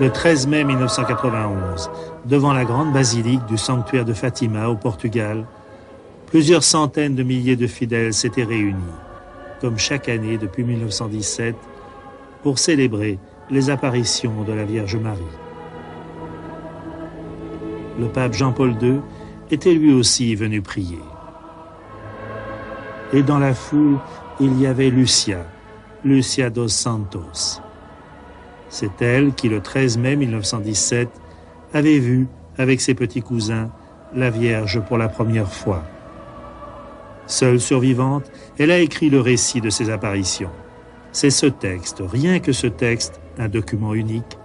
Le 13 mai 1991, devant la grande basilique du sanctuaire de Fatima au Portugal, plusieurs centaines de milliers de fidèles s'étaient réunis, comme chaque année depuis 1917, pour célébrer les apparitions de la Vierge Marie. Le pape Jean-Paul II était lui aussi venu prier. Et dans la foule, il y avait Lucia dos Santos. C'est elle qui, le 13 mai 1917, avait vu, avec ses petits cousins, la Vierge pour la première fois. Seule survivante, elle a écrit le récit de ses apparitions. C'est ce texte, rien que ce texte, un document unique,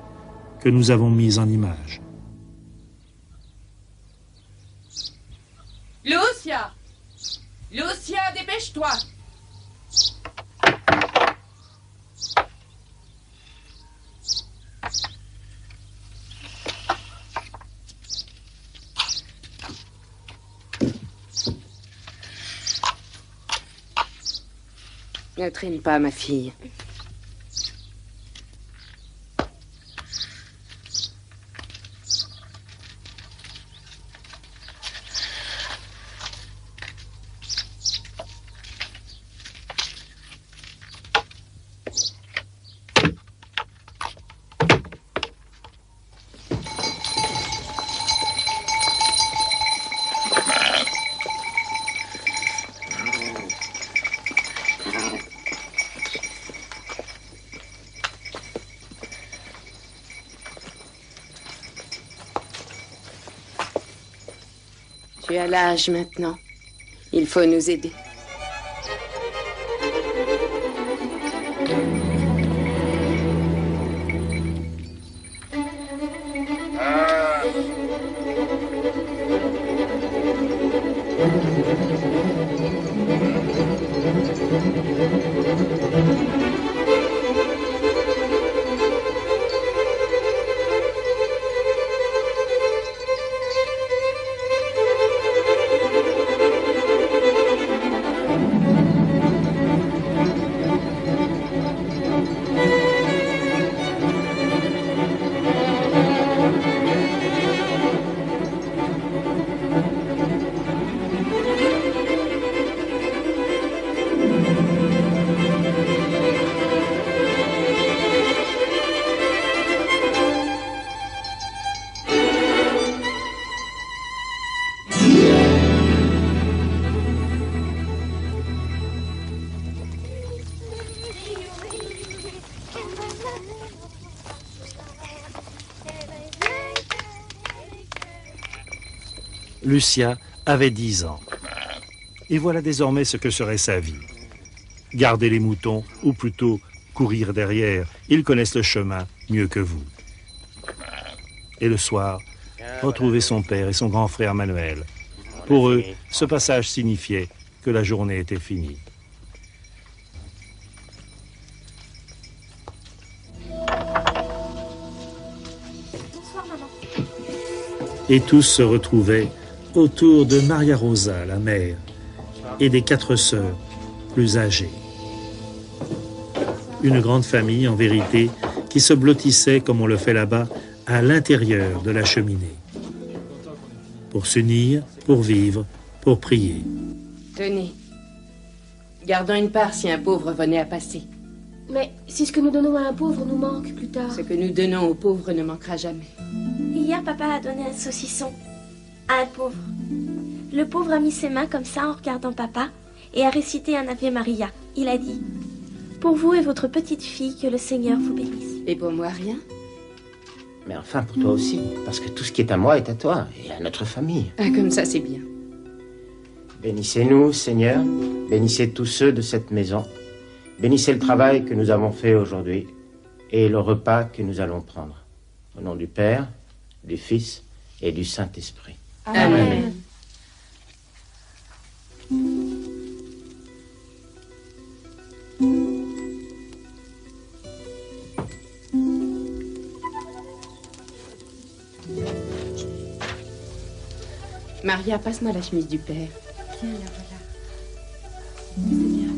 que nous avons mis en image. Lucia! Lucia, dépêche-toi! Ne traîne pas, ma fille. Tu as l'âge maintenant. Il faut nous aider. Lucia avait 10 ans. Et voilà désormais ce que serait sa vie. Garder les moutons, ou plutôt courir derrière. Ils connaissent le chemin mieux que vous. Et le soir, retrouver son père et son grand frère Manuel. Pour eux, ce passage signifiait que la journée était finie. Bonsoir, maman. Et tous se retrouvaient autour de Maria Rosa, la mère, et des 4 sœurs plus âgées. Une grande famille, en vérité, qui se blottissait, comme on le fait là-bas, à l'intérieur de la cheminée. Pour s'unir, pour vivre, pour prier. Tenez. Gardons une part si un pauvre venait à passer. Mais si ce que nous donnons à un pauvre nous manque plus tard. Ce que nous donnons aux pauvres ne manquera jamais. Hier, papa a donné un saucisson à un pauvre. Le pauvre a mis ses mains comme ça en regardant papa et a récité un Ave Maria. Il a dit: pour vous et votre petite fille, que le Seigneur vous bénisse. Et pour moi, rien? Mais enfin, pour toi aussi, parce que tout ce qui est à moi est à toi et à notre famille. Ah, comme ça, c'est bien. Bénissez-nous, Seigneur. Bénissez tous ceux de cette maison. Bénissez le travail que nous avons fait aujourd'hui et le repas que nous allons prendre. Au nom du Père, du Fils et du Saint-Esprit. Amen. Amen. Maria, passe-moi la chemise du père. Tiens, la voilà. C'est bien.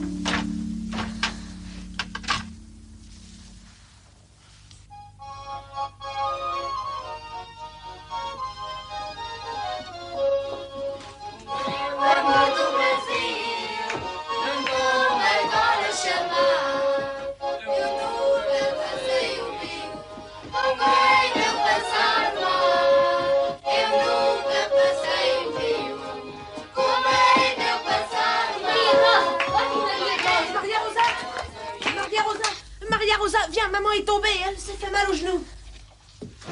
mal au genou.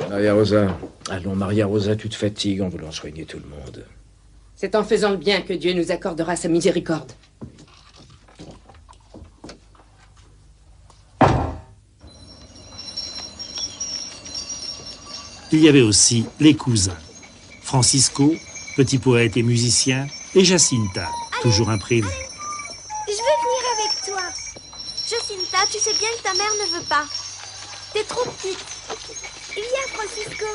Maria Rosa. Allons, Maria Rosa, tu te fatigues en voulant soigner tout le monde. C'est en faisant le bien que Dieu nous accordera sa miséricorde. Il y avait aussi les cousins. Francisco, petit poète et musicien, et Jacinta, toujours imprévue. Je veux venir avec toi. Jacinta, tu sais bien que ta mère ne veut pas. T'es trop petite. Viens, Francisco.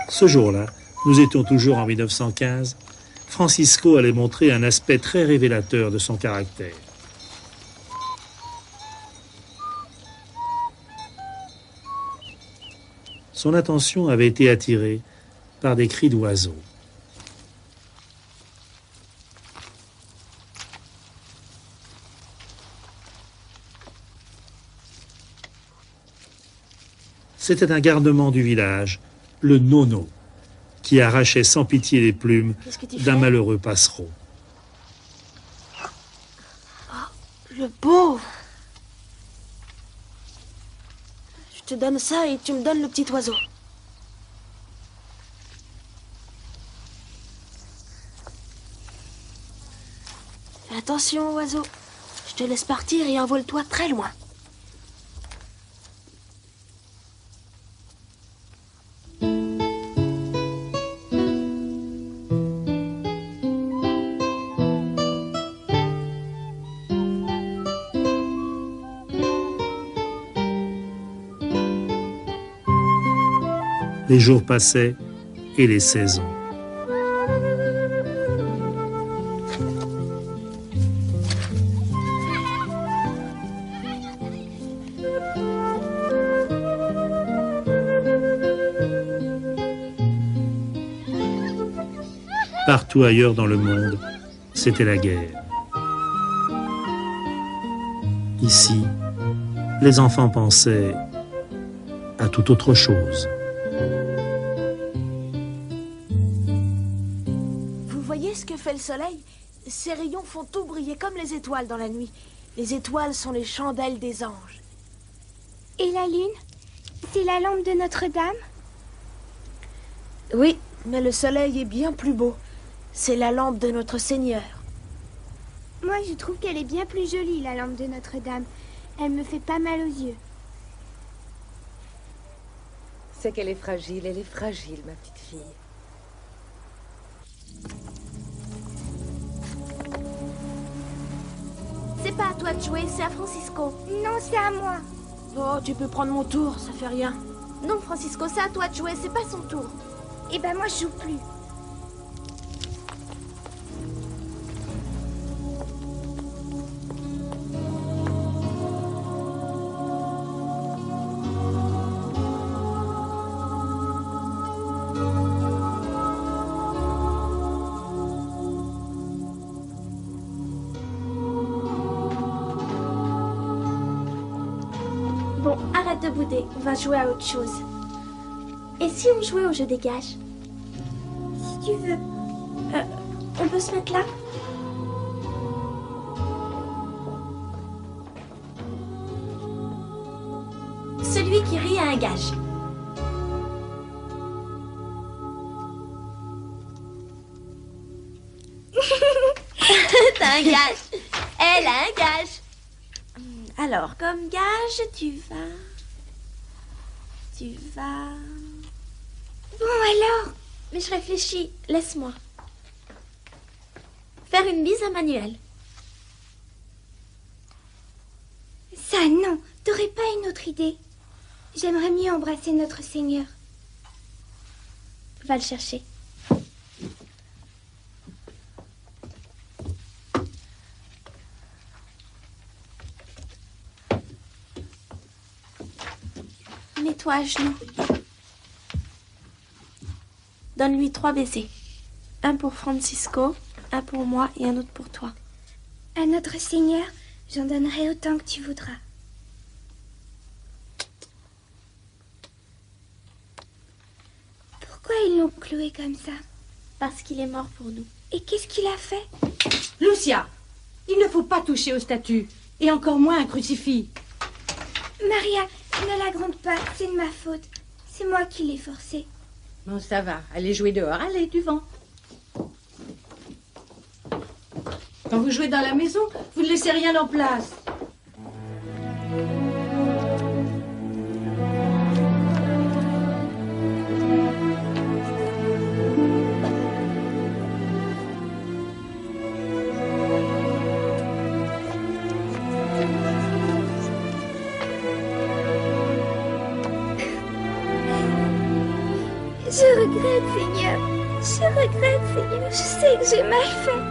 Ce jour-là, nous étions toujours en 1915, Francisco allait montrer un aspect très révélateur de son caractère. Son attention avait été attirée par des cris d'oiseaux. C'était un gardement du village, le Nono, qui arrachait sans pitié les plumes d'un malheureux passereau. Le pauvre. Je te donne ça et tu me donnes le petit oiseau. Fais attention, oiseau. Je te laisse partir et envole-toi très loin. Les jours passaient et les saisons. Partout ailleurs dans le monde, c'était la guerre. Ici, les enfants pensaient à toute autre chose. Vous voyez ce que fait le soleil? Ses rayons font tout briller comme les étoiles dans la nuit. Les étoiles sont les chandelles des anges. Et la lune? C'est la lampe de Notre-Dame? Oui, mais le soleil est bien plus beau. C'est la lampe de notre Seigneur. Moi, je trouve qu'elle est bien plus jolie, la lampe de Notre-Dame. Elle me fait pas mal aux yeux. C'est qu'elle est fragile, ma petite fille. C'est pas à toi de jouer, c'est à Francisco. Non, c'est à moi. Oh, tu peux prendre mon tour, ça fait rien. Non, Francisco, c'est à toi de jouer, c'est pas son tour. Eh ben, moi, je joue plus. Bon, arrête de bouder, on va jouer à autre chose. Et si on jouait au jeu des gages? Si tu veux. On peut se mettre là? Celui qui rit a un gage. T'as un gage. Elle a un gage. Alors, comme gage, tu vas... Bon, alors. Mais je réfléchis. Laisse-moi. Faire une bise à Manuel. Ça, non. T'aurais pas une autre idée? J'aimerais mieux embrasser notre Seigneur. Va le chercher. Mets-toi à genoux. Donne-lui 3 baisers. Un pour Francisco, un pour moi et un autre pour toi. À notre Seigneur, j'en donnerai autant que tu voudras. ils l'ont cloué comme ça? Parce qu'il est mort pour nous. Et qu'est-ce qu'il a fait? Lucia, il ne faut pas toucher aux statues, et encore moins un crucifix. Maria, ne la gronde pas, c'est de ma faute. C'est moi qui l'ai forcé. Bon, ça va. Allez jouer dehors. Allez, du vent. Quand vous jouez dans la maison, vous ne laissez rien en place. Je regrette, Seigneur. Je regrette, Seigneur. Je sais que j'ai mal fait.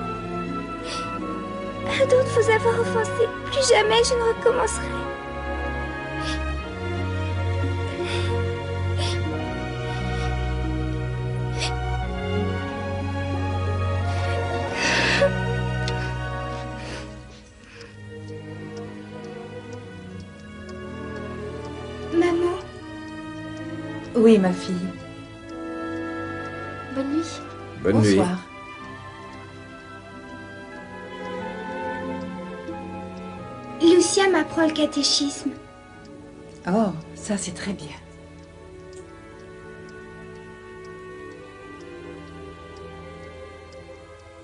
À d'autres vous avoir offensé. Plus jamais je ne recommencerai. Maman. Oui, ma fille. Bonne nuit. Bonne nuit. Bonsoir. Lucia m'apprend le catéchisme. Oh, ça c'est très bien.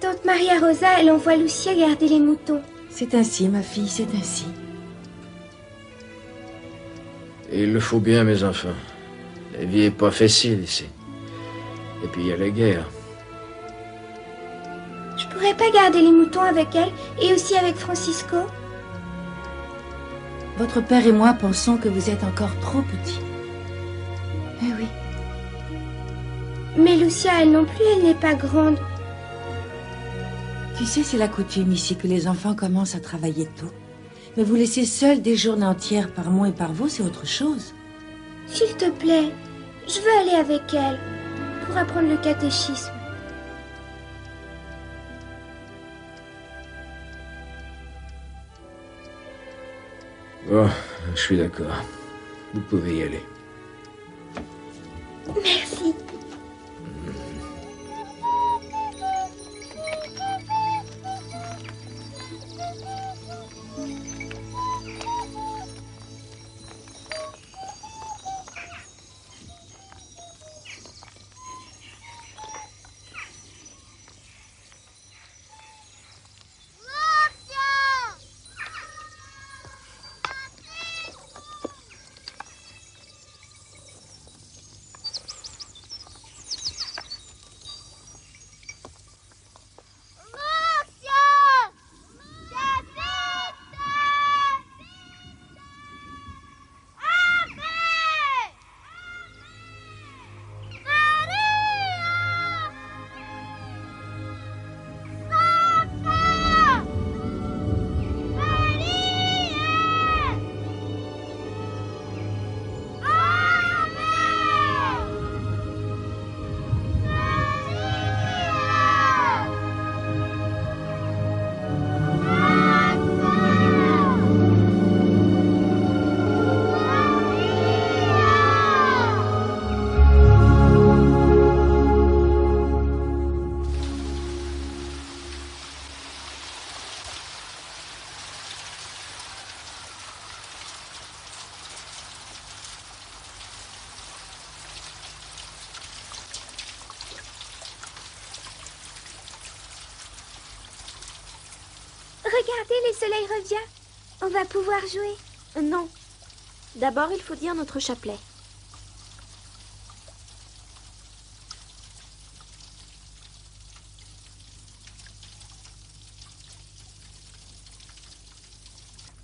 Tante Maria Rosa, elle envoie Lucia garder les moutons. C'est ainsi, ma fille, c'est ainsi. Et il le faut bien, mes enfants. La vie est pas facile ici. Et puis il y a la guerre. Je pourrais pas garder les moutons avec elle et aussi avec Francisco? Votre père et moi pensons que vous êtes encore trop petit. Eh oui. Mais Lucia, elle non plus, elle n'est pas grande. Tu sais, c'est la coutume ici que les enfants commencent à travailler tôt. Mais vous laisser seul des journées entières par mois et par vous, c'est autre chose. S'il te plaît, je veux aller avec elle pour apprendre le catéchisme. Bon, je suis d'accord. Vous pouvez y aller. Merci. Regardez, le soleil revient. On va pouvoir jouer. Non. D'abord, il faut dire notre chapelet.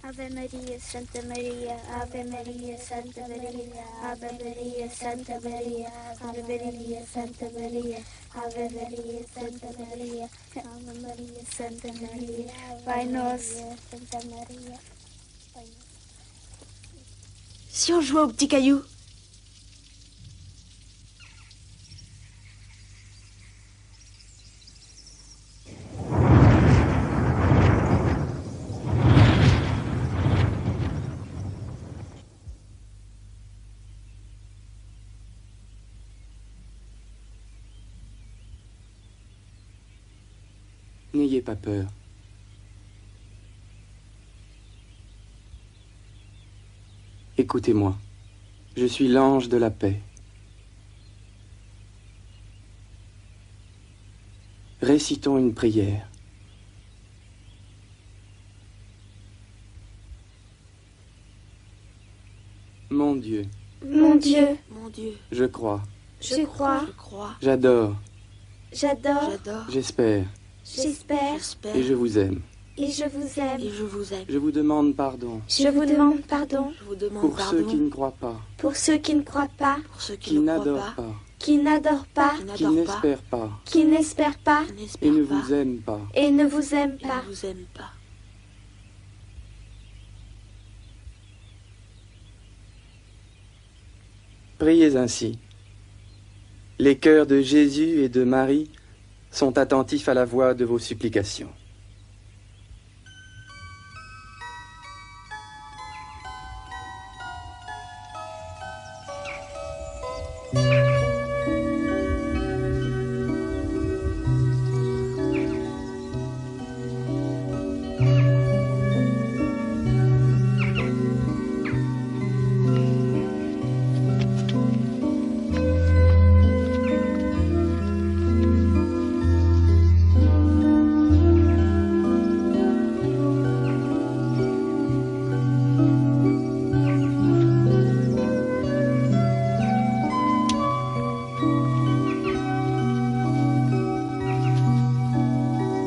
Ave Maria, Santa Maria, Ave Maria, Santa Maria, Ave Maria, Santa Maria, Ave Maria, Santa Maria, Ave Maria, Santa Maria, Ave Maria, Santa Maria, Pai Nosso, Santa Maria. Si on jouait au petit caillou? N'ayez pas peur. Écoutez-moi. Je suis l'ange de la paix. Récitons une prière. Mon Dieu, Mon Dieu, Mon Dieu, je crois, je crois, je crois, j'adore, j'adore, j'adore, j'espère j'espère j'espère et je vous aime. et je vous aime. et je vous aime. Je vous demande pardon Je vous demande pardon Je vous demande pour ceux pardon qui ne croient pas, pour ceux qui ne croient pas, pour ceux qui qui ne croient n'adorent pas, pas, qui n'adorent pas, qui qui n'adorent pas, n'espèrent pas qui n'espèrent pas qui et n'espèrent ne pas, vous aiment pas. et ne vous aiment et pas. ne vous aiment pas. Priez ainsi. Les cœurs de Jésus et de Marie sont attentifs à la voix de vos supplications.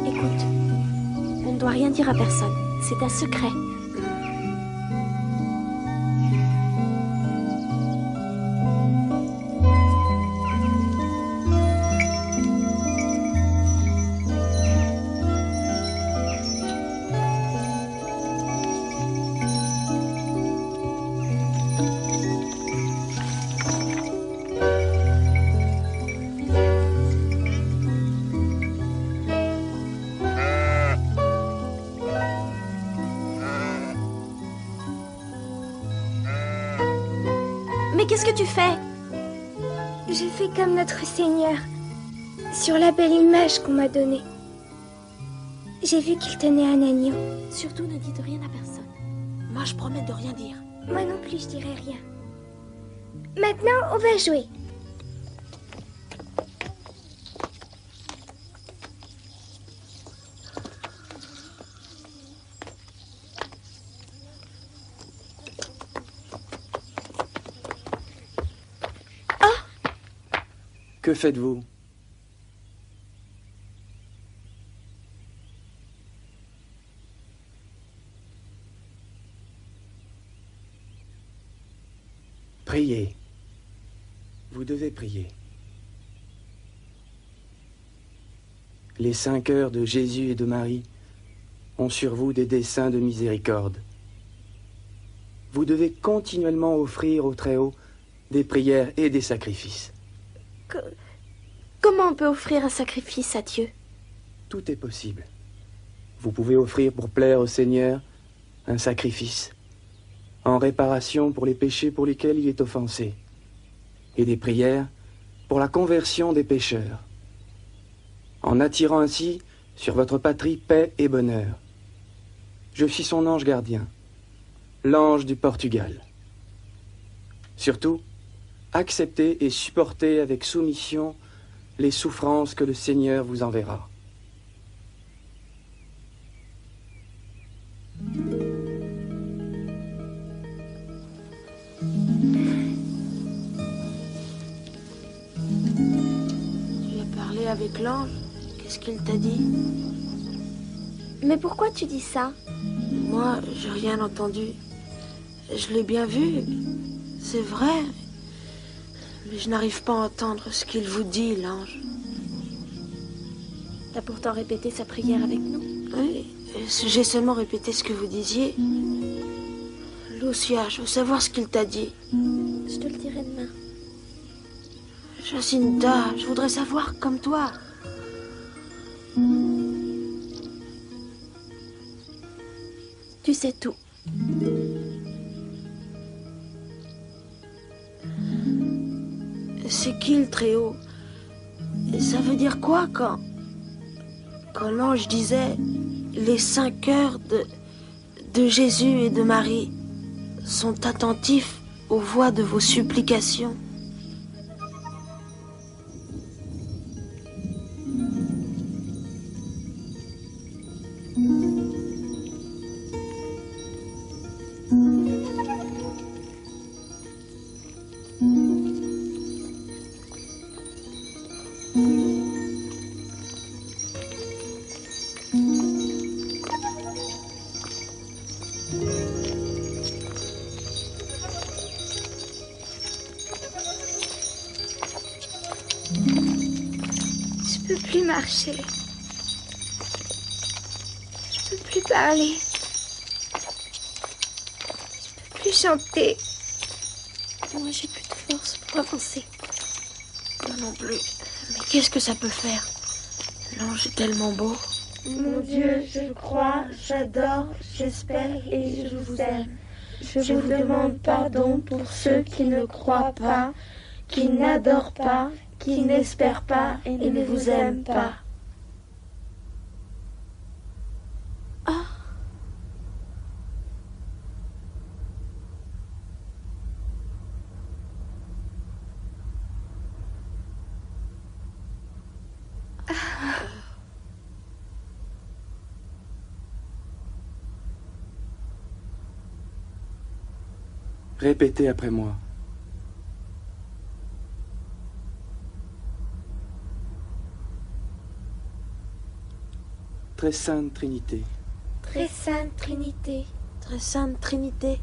Écoute, on ne doit rien dire à personne. C'est un secret. Mais qu'est-ce que tu fais? Je fais comme notre Seigneur, sur la belle image qu'on m'a donnée. J'ai vu qu'il tenait un agneau. Surtout ne dites rien à personne. Moi, je promets de rien dire. Moi non plus, je dirai rien. Maintenant, on va jouer. Que faites-vous? Priez. Vous devez prier. Les saints cœurs de Jésus et de Marie ont sur vous des desseins de miséricorde. Vous devez continuellement offrir au Très-Haut des prières et des sacrifices. Comment on peut offrir un sacrifice à Dieu? Tout est possible. Vous pouvez offrir pour plaire au Seigneur un sacrifice, en réparation pour les péchés pour lesquels il est offensé, et des prières pour la conversion des pécheurs, en attirant ainsi sur votre patrie paix et bonheur. Je suis son ange gardien, l'ange du Portugal. Surtout, acceptez et supportez avec soumission les souffrances que le Seigneur vous enverra. Tu as parlé avec l'ange? Qu'est-ce qu'il t'a dit? Mais pourquoi tu dis ça? Moi, j'ai rien entendu. Je l'ai bien vu. C'est vrai. Mais je n'arrive pas à entendre ce qu'il vous dit, l'ange. T'as pourtant répété sa prière avec nous. Oui, j'ai seulement répété ce que vous disiez. Lucia, je veux savoir ce qu'il t'a dit. Je te le dirai demain. Jacinta, je voudrais savoir comme toi. Tu sais tout. C'est qui le Très-Haut? Ça veut dire quoi quand l'ange disait « Les 5 cœurs de Jésus et de Marie sont attentifs aux voix de vos supplications. » Je peux plus marcher. Je peux plus parler. Je peux plus chanter. Moi, j'ai plus de force pour avancer. Moi non plus. Mais qu'est-ce que ça peut faire? L'ange est tellement beau. Mon Dieu, je crois, j'adore, j'espère et je vous aime. Je vous demande pardon pour ceux qui ne croient pas, qui n'adorent pas, qui n'espèrent pas et ne vous aiment pas. Ah! Répétez après moi. Très sainte Trinité, Très sainte Trinité, Très sainte Trinité,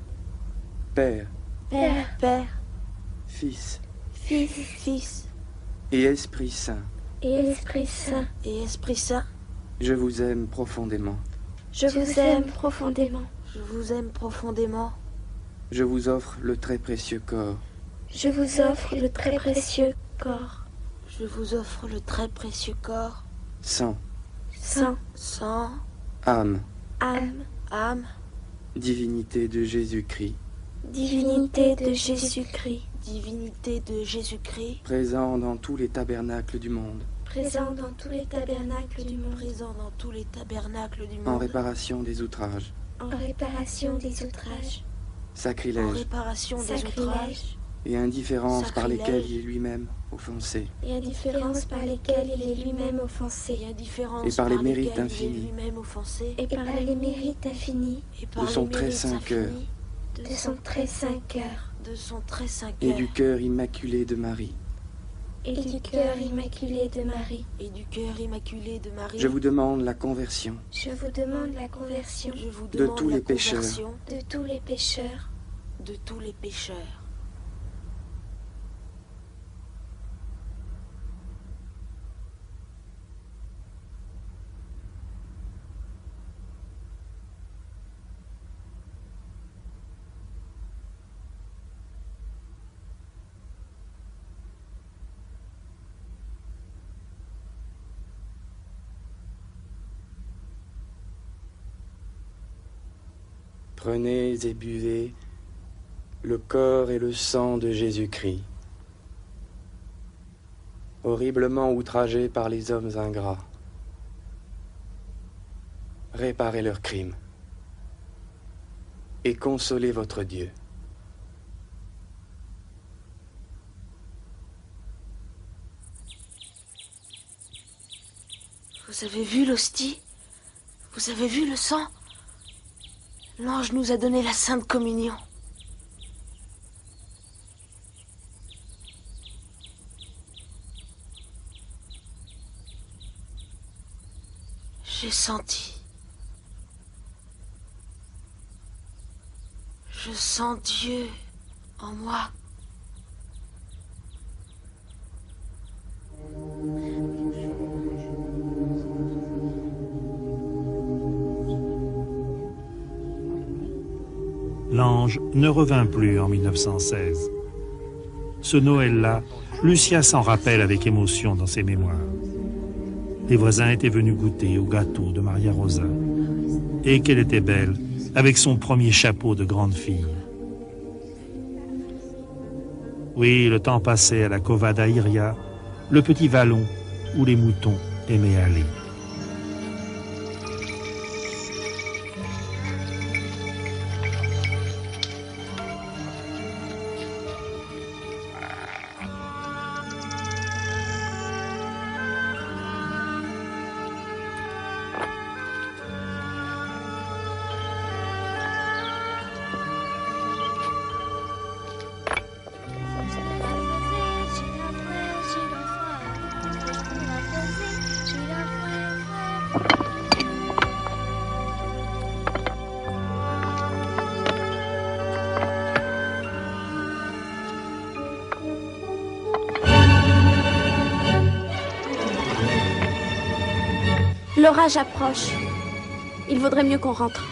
Père, Père, Père, Fils Fils Fils et Esprit Saint, et Esprit Saint, et Esprit Saint, je vous aime profondément. je vous aime profondément. je vous aime profondément. Je vous offre le très précieux corps, Je vous offre le très précieux corps, Je vous offre le très précieux corps, sang, sang, sang, âme, âme, âme, divinité de Jésus-Christ, divinité de Jésus-Christ, divinité de Jésus-Christ, présent dans tous les tabernacles du monde, présent dans tous les tabernacles du monde, présent dans tous les tabernacles du en monde, réparation des outrages, en réparation des outrages, en sacrilèges réparation des outrages, sacrilèges et indifférences par Sacrilège. lesquelles il est lui-même offensé, et indifférences par lesquelles il est lui-même offensé, et indifférence Et par les par mérites lesquels il est infinis. lui-même offensé, et par les mérites infinis et par de son les très mérites saint cœur, infinis de son très saint cœur, de son très saint et cœur, du cœur immaculé de Marie. et du cœur immaculé de Marie. et du cœur immaculé de Marie. Je vous demande la conversion Je vous demande la conversion Je vous de demande tous la les pécheurs. conversion de tous les pécheurs, de tous les pécheurs. Prenez et buvez le corps et le sang de Jésus-Christ, horriblement outragé par les hommes ingrats. Réparez leurs crimes et consolez votre Dieu. Vous avez vu l'hostie? Vous avez vu le sang? L'ange nous a donné la Sainte Communion. J'ai senti. Je sens Dieu en moi. L'ange ne revint plus en 1916. Ce Noël-là, Lucia s'en rappelle avec émotion dans ses mémoires. Les voisins étaient venus goûter au gâteau de Maria Rosa. Et qu'elle était belle, avec son premier chapeau de grande fille. Oui, le temps passait à la Cova d'Airia, le petit vallon où les moutons aimaient aller. L'orage approche. Il vaudrait mieux qu'on rentre.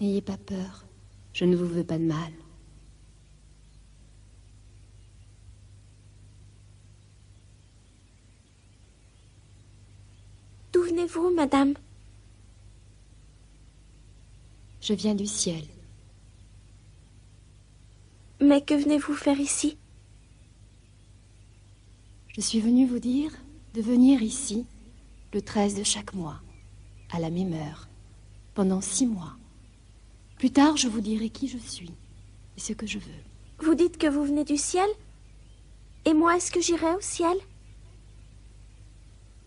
N'ayez pas peur, je ne vous veux pas de mal. D'où venez-vous, madame? Je viens du ciel. Mais que venez-vous faire ici? Je suis venue vous dire de venir ici le 13 de chaque mois, à la même heure, pendant 6 mois. Plus tard, je vous dirai qui je suis et ce que je veux. Vous dites que vous venez du ciel? Et moi, est-ce que j'irai au ciel?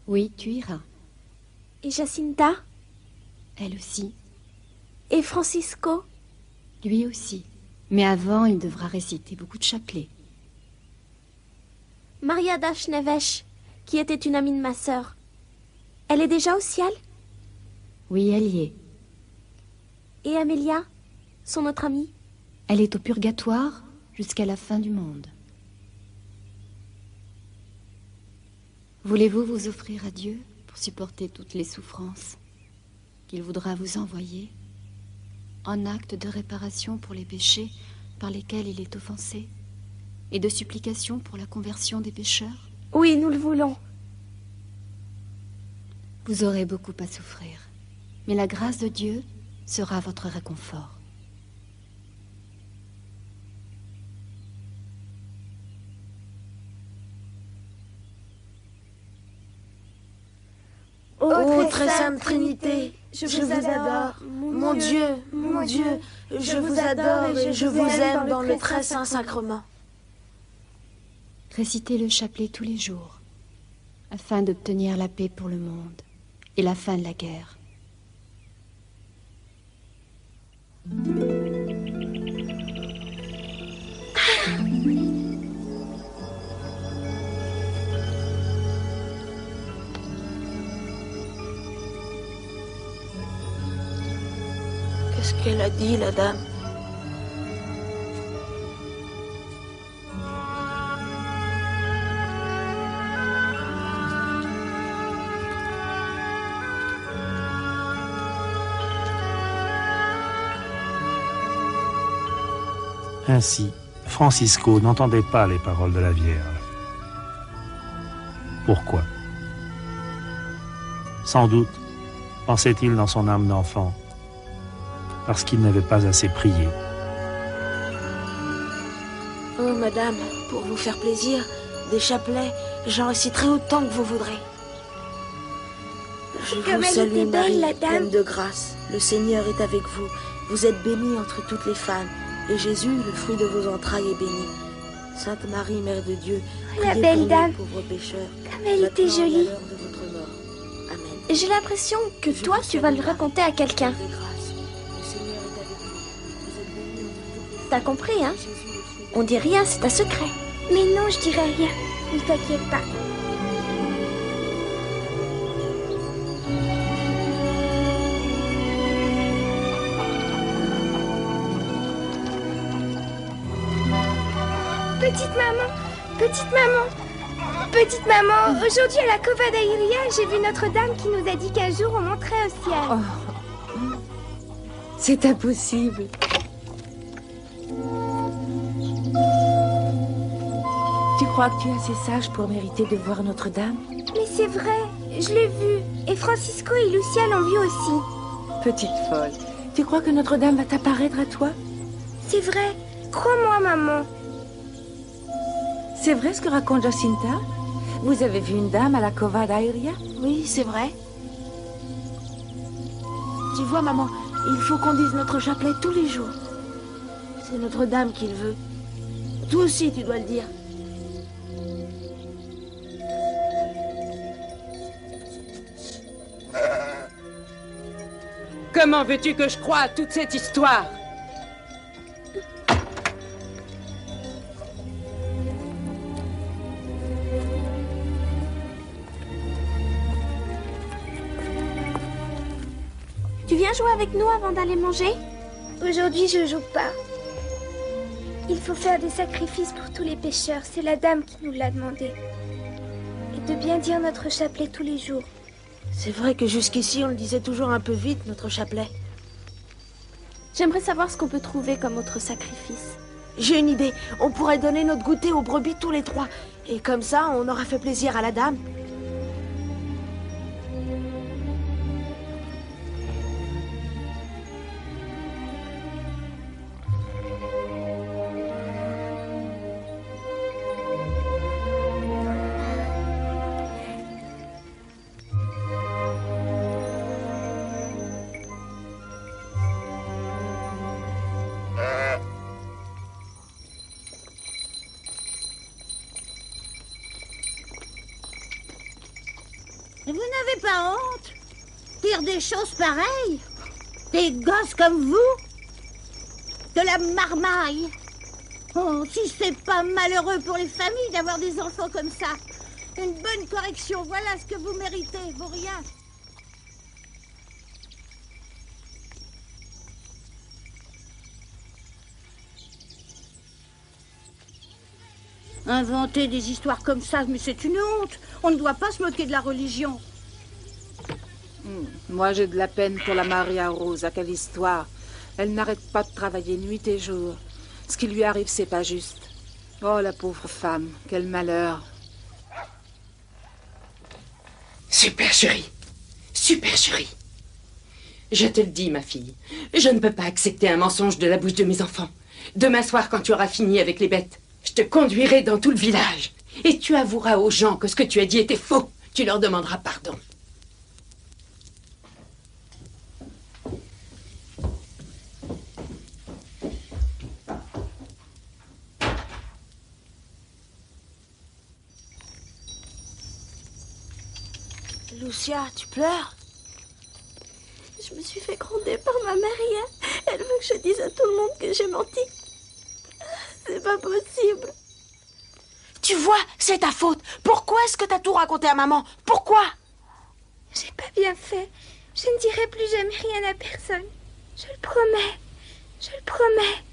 Oui, tu iras. Et Jacinta? Elle aussi. Et Francisco? Lui aussi. Mais avant, il devra réciter beaucoup de chapelets. Maria Dashnevesh, qui était une amie de ma sœur. Elle est déjà au ciel? Oui, elle y est. Et Amélia, son autre amie? Elle est au purgatoire jusqu'à la fin du monde. Voulez-vous vous offrir à Dieu pour supporter toutes les souffrances qu'il voudra vous envoyer en acte de réparation pour les péchés par lesquels il est offensé et de supplication pour la conversion des pécheurs? Oui, nous le voulons. Vous aurez beaucoup à souffrir, mais la grâce de Dieu sera votre réconfort. Ô très sainte Trinité, je vous adore. Mon Dieu, je vous adore et je vous aime dans le très saint sacrement. Récitez le chapelet tous les jours, afin d'obtenir la paix pour le monde et la fin de la guerre. Qu'est-ce qu'elle a dit, la dame? Ainsi, Francisco n'entendait pas les paroles de la Vierge. Pourquoi? Sans doute, pensait-il dans son âme d'enfant, parce qu'il n'avait pas assez prié. Oh, madame, pour vous faire plaisir, des chapelets, j'en réciterai autant que vous voudrez. Je vous salue, Marie, pleine de grâce. Le Seigneur est avec vous. Vous êtes bénie entre toutes les femmes. Et Jésus, le fruit de vos entrailles, est béni. Sainte Marie, Mère de Dieu, la priez belle pour dame, nous, pauvres pécheurs, comme elle était jolie. de votre mort. Amen. J'ai l'impression que toi, tu vas le raconter à quelqu'un. T'as compris, hein? On dit rien, c'est un secret. Mais non, je dirai rien. Ne t'inquiète pas. Petite maman, aujourd'hui à la Cova d'Airia, j'ai vu Notre-Dame qui nous a dit qu'un jour on monterait au ciel. Oh. C'est impossible. Tu crois que tu es assez sage pour mériter de voir Notre-Dame? Mais c'est vrai, je l'ai vue. Et Francisco et Lucia l'ont vue aussi. Petite folle, tu crois que Notre-Dame va t'apparaître à toi? C'est vrai, crois-moi maman. C'est vrai ce que raconte Jacinta? Vous avez vu une dame à la Cova d'Airia? Oui, c'est vrai. Tu vois, maman, il faut qu'on dise notre chapelet tous les jours. C'est Notre-Dame qui le veut. Toi aussi, tu dois le dire. Comment veux-tu que je croie à toute cette histoire? Tu viens jouer avec nous avant d'aller manger? Aujourd'hui, je joue pas. Il faut faire des sacrifices pour tous les pécheurs. C'est la dame qui nous l'a demandé. Et de bien dire notre chapelet tous les jours. C'est vrai que jusqu'ici, on le disait toujours un peu vite, notre chapelet. J'aimerais savoir ce qu'on peut trouver comme autre sacrifice. J'ai une idée. On pourrait donner notre goûter aux brebis tous les trois. Et comme ça, on aura fait plaisir à la dame. Vous n'avez pas honte? Dire des choses pareilles? Des gosses comme vous? De la marmaille? Oh, si c'est pas malheureux pour les familles d'avoir des enfants comme ça. Une bonne correction, voilà ce que vous méritez, vaut rien. Inventer des histoires comme ça, mais c'est une honte. On ne doit pas se moquer de la religion. Moi, j'ai de la peine pour la Maria Rosa. Quelle histoire. Elle n'arrête pas de travailler nuit et jour. Ce qui lui arrive, c'est pas juste. Oh, la pauvre femme. Quel malheur. Super chérie. Super chérie. Je te le dis, ma fille. Je ne peux pas accepter un mensonge de la bouche de mes enfants. Demain soir, quand tu auras fini avec les bêtes, je te conduirai dans tout le village. Et tu avoueras aux gens que ce que tu as dit était faux. Tu leur demanderas pardon. Lucia, tu pleures? Je me suis fait gronder par ma mère. Elle veut que je dise à tout le monde que j'ai menti. C'est pas possible. Tu vois, c'est ta faute. Pourquoi est-ce que t'as tout raconté à maman? Pourquoi? J'ai pas bien fait. Je ne dirai plus jamais rien à personne. Je le promets. Je le promets.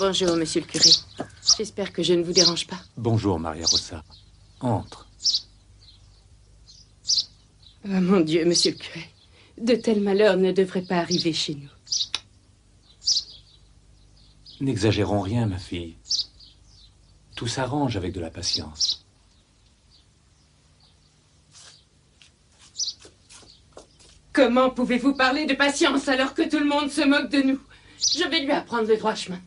Bonjour, monsieur le curé. J'espère que je ne vous dérange pas. Bonjour, Maria Rosa. Entre. Oh, mon Dieu, monsieur le curé. De tels malheurs ne devraient pas arriver chez nous. N'exagérons rien, ma fille. Tout s'arrange avec de la patience. Comment pouvez-vous parler de patience alors que tout le monde se moque de nous? Je vais lui apprendre le droit chemin.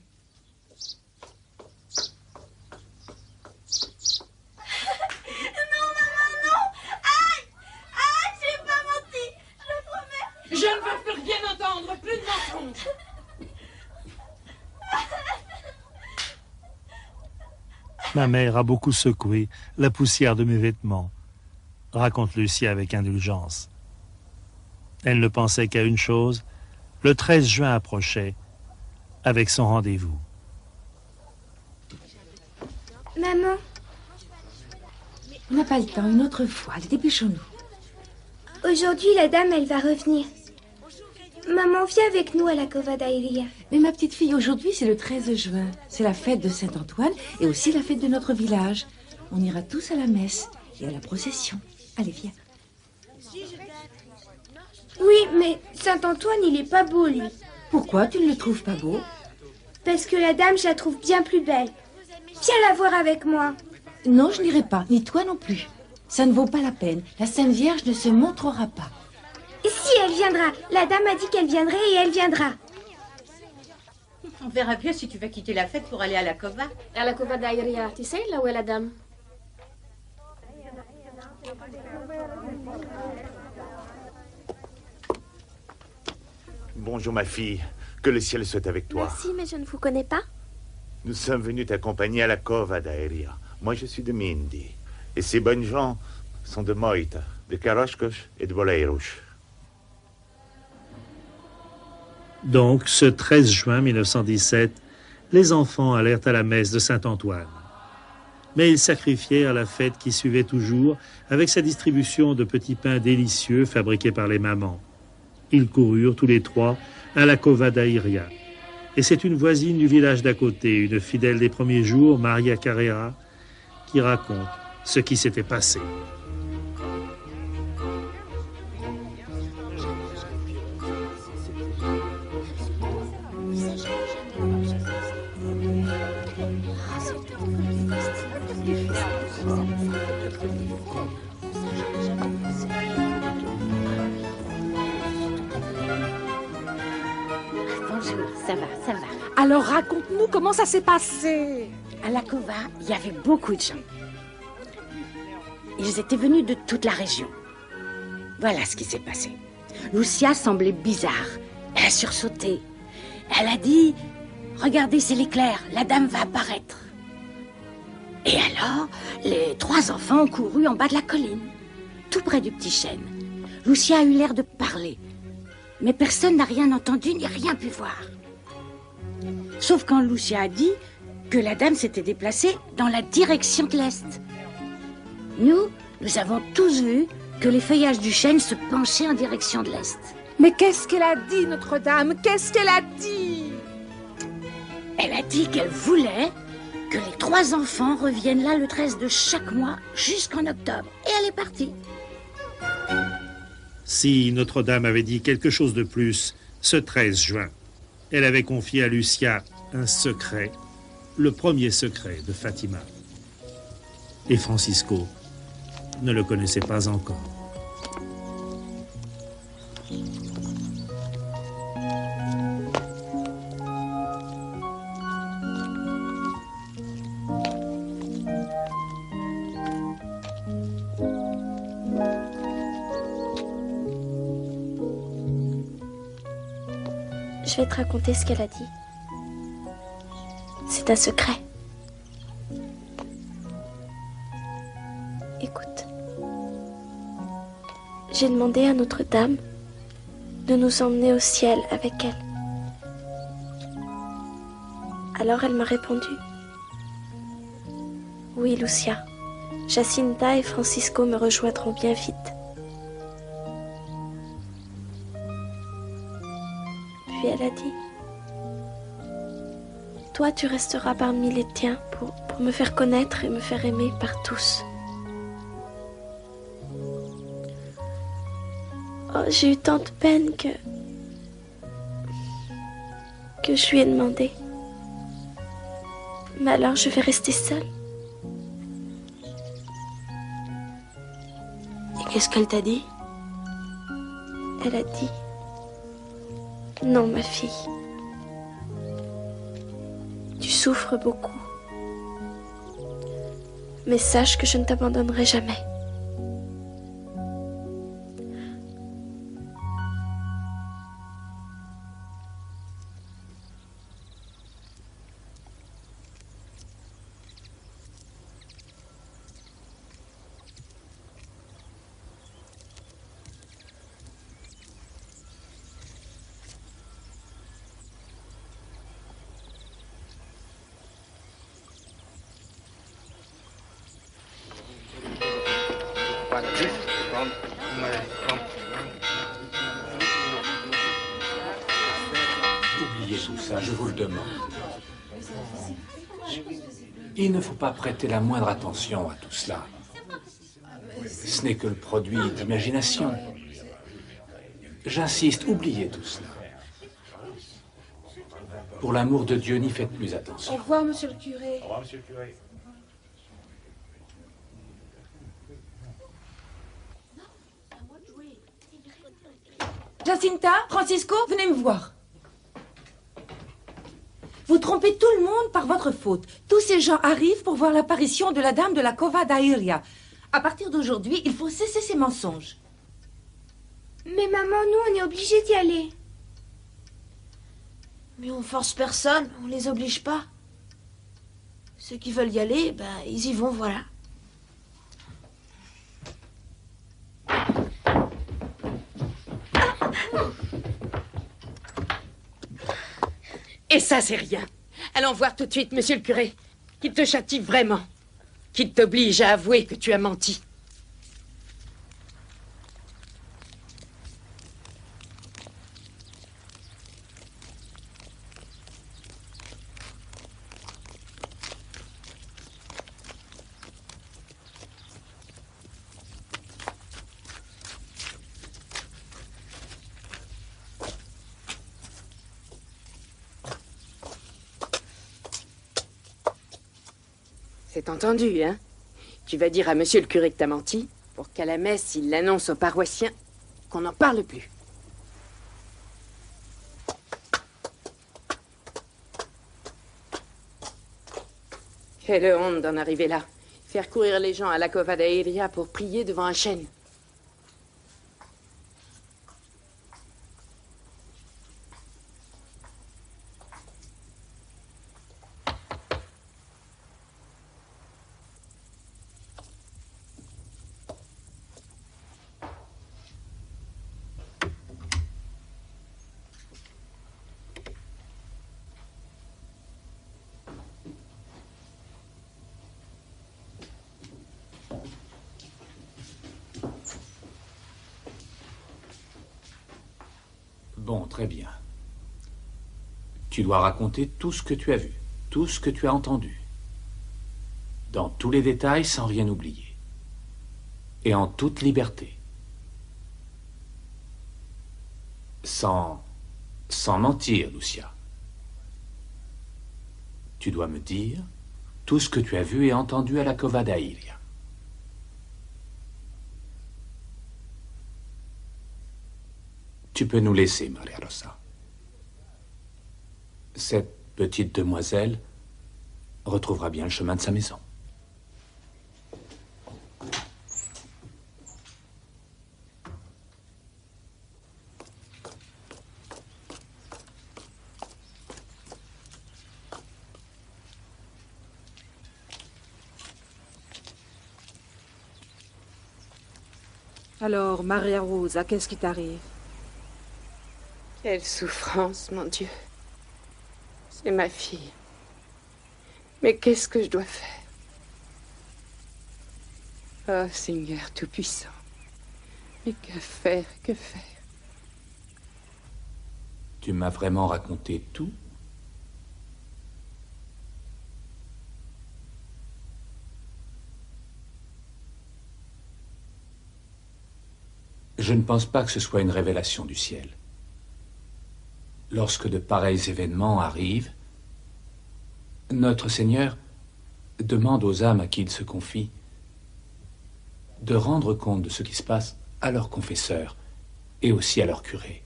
Je ne veux plus rien entendre, plus de mensonges. Ma mère a beaucoup secoué la poussière de mes vêtements, raconte Lucia avec indulgence. Elle ne pensait qu'à une chose, le 13 juin approchait avec son rendez-vous. Maman. On n'a pas le temps, une autre fois. Allez, dépêchons-nous. Aujourd'hui, la dame, elle va revenir. Maman, viens avec nous à la Cova d'Airia. Mais ma petite fille, aujourd'hui, c'est le 13 juin. C'est la fête de Saint-Antoine et aussi la fête de notre village. On ira tous à la messe et à la procession. Allez, viens. Oui, mais Saint-Antoine, il est pas beau, lui. Pourquoi tu ne le trouves pas beau? Parce que la dame, je la trouve bien plus belle. Viens la voir avec moi. Non, je n'irai pas, ni toi non plus. Ça ne vaut pas la peine. La Sainte Vierge ne se montrera pas. Et si elle viendra? La dame a dit qu'elle viendrait et elle viendra. On verra bien si tu vas quitter la fête pour aller à la Cova. À la Cova d'Airia, tu sais, là où est la dame? Bonjour ma fille, que le ciel soit avec toi. Merci, mais je ne vous connais pas. Nous sommes venus t'accompagner à la Cova d'Airia. Moi je suis de Mindy. Et ces bonnes gens sont de Moita, de Caroscos et de Boleiros. Donc, ce 13 juin 1917, les enfants allèrent à la messe de Saint-Antoine. Mais ils sacrifièrent la fête qui suivait toujours avec sa distribution de petits pains délicieux fabriqués par les mamans. Ils coururent tous les trois à la Cova d'Airia. Et c'est une voisine du village d'à côté, une fidèle des premiers jours, Maria Carrera, qui raconte ce qui s'était passé. Bonjour, ça va, ça va. Alors raconte-nous comment ça s'est passé. À la Cova, il y avait beaucoup de gens. Ils étaient venus de toute la région. Voilà ce qui s'est passé. Lucia semblait bizarre. Elle a sursauté. Elle a dit « Regardez, c'est l'éclair, la dame va apparaître. » Et alors, les trois enfants ont couru en bas de la colline, tout près du petit chêne. Lucia a eu l'air de parler, mais personne n'a rien entendu ni rien pu voir. Sauf quand Lucia a dit que la dame s'était déplacée dans la direction de l'Est. Nous avons tous vu que les feuillages du chêne se penchaient en direction de l'Est. Mais qu'est-ce qu'elle a dit, Notre-Dame? Qu'est-ce qu'elle a dit? Elle a dit qu'elle voulait que les trois enfants reviennent là le 13 de chaque mois jusqu'en octobre. Et elle est partie. Si Notre-Dame avait dit quelque chose de plus, ce 13 juin, elle avait confié à Lucia un secret, le premier secret de Fatima. Et Francisco ne le connaissait pas encore. Je vais te raconter ce qu'elle a dit. C'est un secret. Écoute. J'ai demandé à Notre-Dame de nous emmener au ciel avec elle. Alors elle m'a répondu. Oui, Lucia. Jacinta et Francisco me rejoindront bien vite. Puis elle a dit, toi tu resteras parmi les tiens pour me faire connaître et me faire aimer par tous. Oh, j'ai eu tant de peine que je lui ai demandé. Mais alors je vais rester seule. Et qu'est-ce qu'elle t'a dit? Elle a dit, non, ma fille. Tu souffres beaucoup. Mais sache que je ne t'abandonnerai jamais. Oubliez tout ça, je vous le demande. Il ne faut pas prêter la moindre attention à tout cela. Ce n'est que le produit d'imagination. J'insiste, oubliez tout cela. Pour l'amour de Dieu, n'y faites plus attention. Au revoir, monsieur le curé. Au revoir, monsieur le curé. Jacinta, Francisco, venez me voir. Vous trompez tout le monde par votre faute. Tous ces gens arrivent pour voir l'apparition de la dame de la Cova d'Airia. À partir d'aujourd'hui, il faut cesser ces mensonges. Mais maman, nous, on est obligés d'y aller. Mais on force personne, on les oblige pas. Ceux qui veulent y aller, ben, ils y vont, voilà. Et ça, c'est rien. Allons voir tout de suite, monsieur le curé, qu'il te châtie vraiment, qu'il t'oblige à avouer que tu as menti. C'est entendu, hein? Tu vas dire à monsieur le curé que t'as menti, pour qu'à la messe, il l'annonce aux paroissiens qu'on n'en parle plus. Quelle honte d'en arriver là. Faire courir les gens à la Cova d'Airia pour prier devant un chêne. Bon, très bien. Tu dois raconter tout ce que tu as vu, tout ce que tu as entendu. Dans tous les détails, sans rien oublier. Et en toute liberté. Sans mentir, Lucia. Tu dois me dire tout ce que tu as vu et entendu à la Cova d'Airia. Tu peux nous laisser, Maria Rosa. Cette petite demoiselle retrouvera bien le chemin de sa maison. Alors, Maria Rosa, qu'est-ce qui t'arrive? Quelle souffrance, mon Dieu. C'est ma fille. Mais qu'est-ce que je dois faire? Oh, Seigneur Tout-Puissant. Mais que faire, que faire? Tu m'as vraiment raconté tout? Je ne pense pas que ce soit une révélation du ciel. Lorsque de pareils événements arrivent, notre Seigneur demande aux âmes à qui il se confie de rendre compte de ce qui se passe à leur confesseur et aussi à leur curé.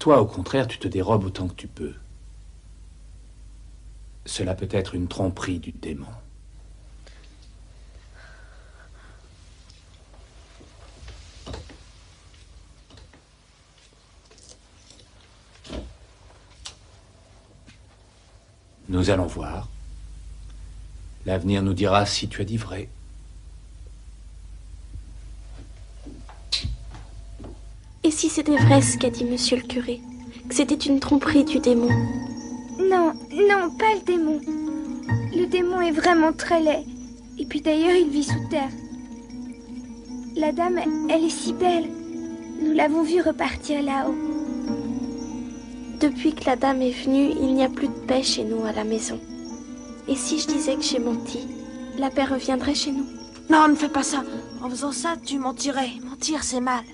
Toi, au contraire, tu te dérobes autant que tu peux. Cela peut être une tromperie du démon. Nous allons voir. L'avenir nous dira si tu as dit vrai. Et si c'était vrai ce qu'a dit monsieur le curé? Que c'était une tromperie du démon? Non, non, pas le démon. Le démon est vraiment très laid. Et puis d'ailleurs, il vit sous terre. La dame, elle est si belle. Nous l'avons vue repartir là-haut. Depuis que la dame est venue, il n'y a plus de paix chez nous à la maison. Et si je disais que j'ai menti, la paix reviendrait chez nous? Non, ne fais pas ça. En faisant ça, tu mentirais. Mentir, c'est mal.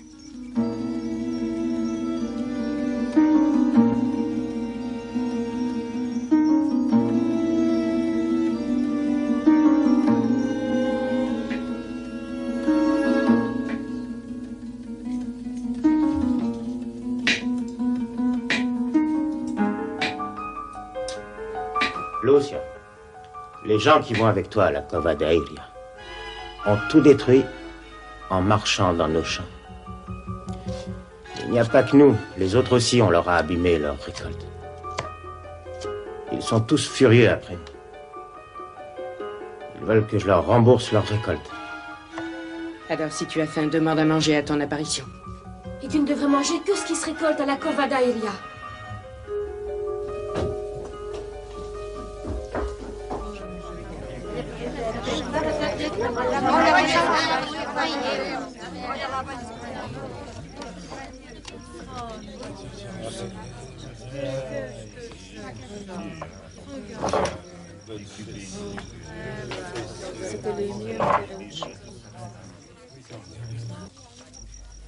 Lucia, les gens qui vont avec toi à la Cova d'Airia ont tout détruit en marchant dans nos champs. Il n'y a pas que nous, les autres aussi, on leur a abîmé leur récolte. Ils sont tous furieux après nous. Ils veulent que je leur rembourse leur récolte. Alors, si tu as faim, demande à manger à ton apparition. Et tu ne devrais manger que ce qui se récolte à la Cova d'Airia.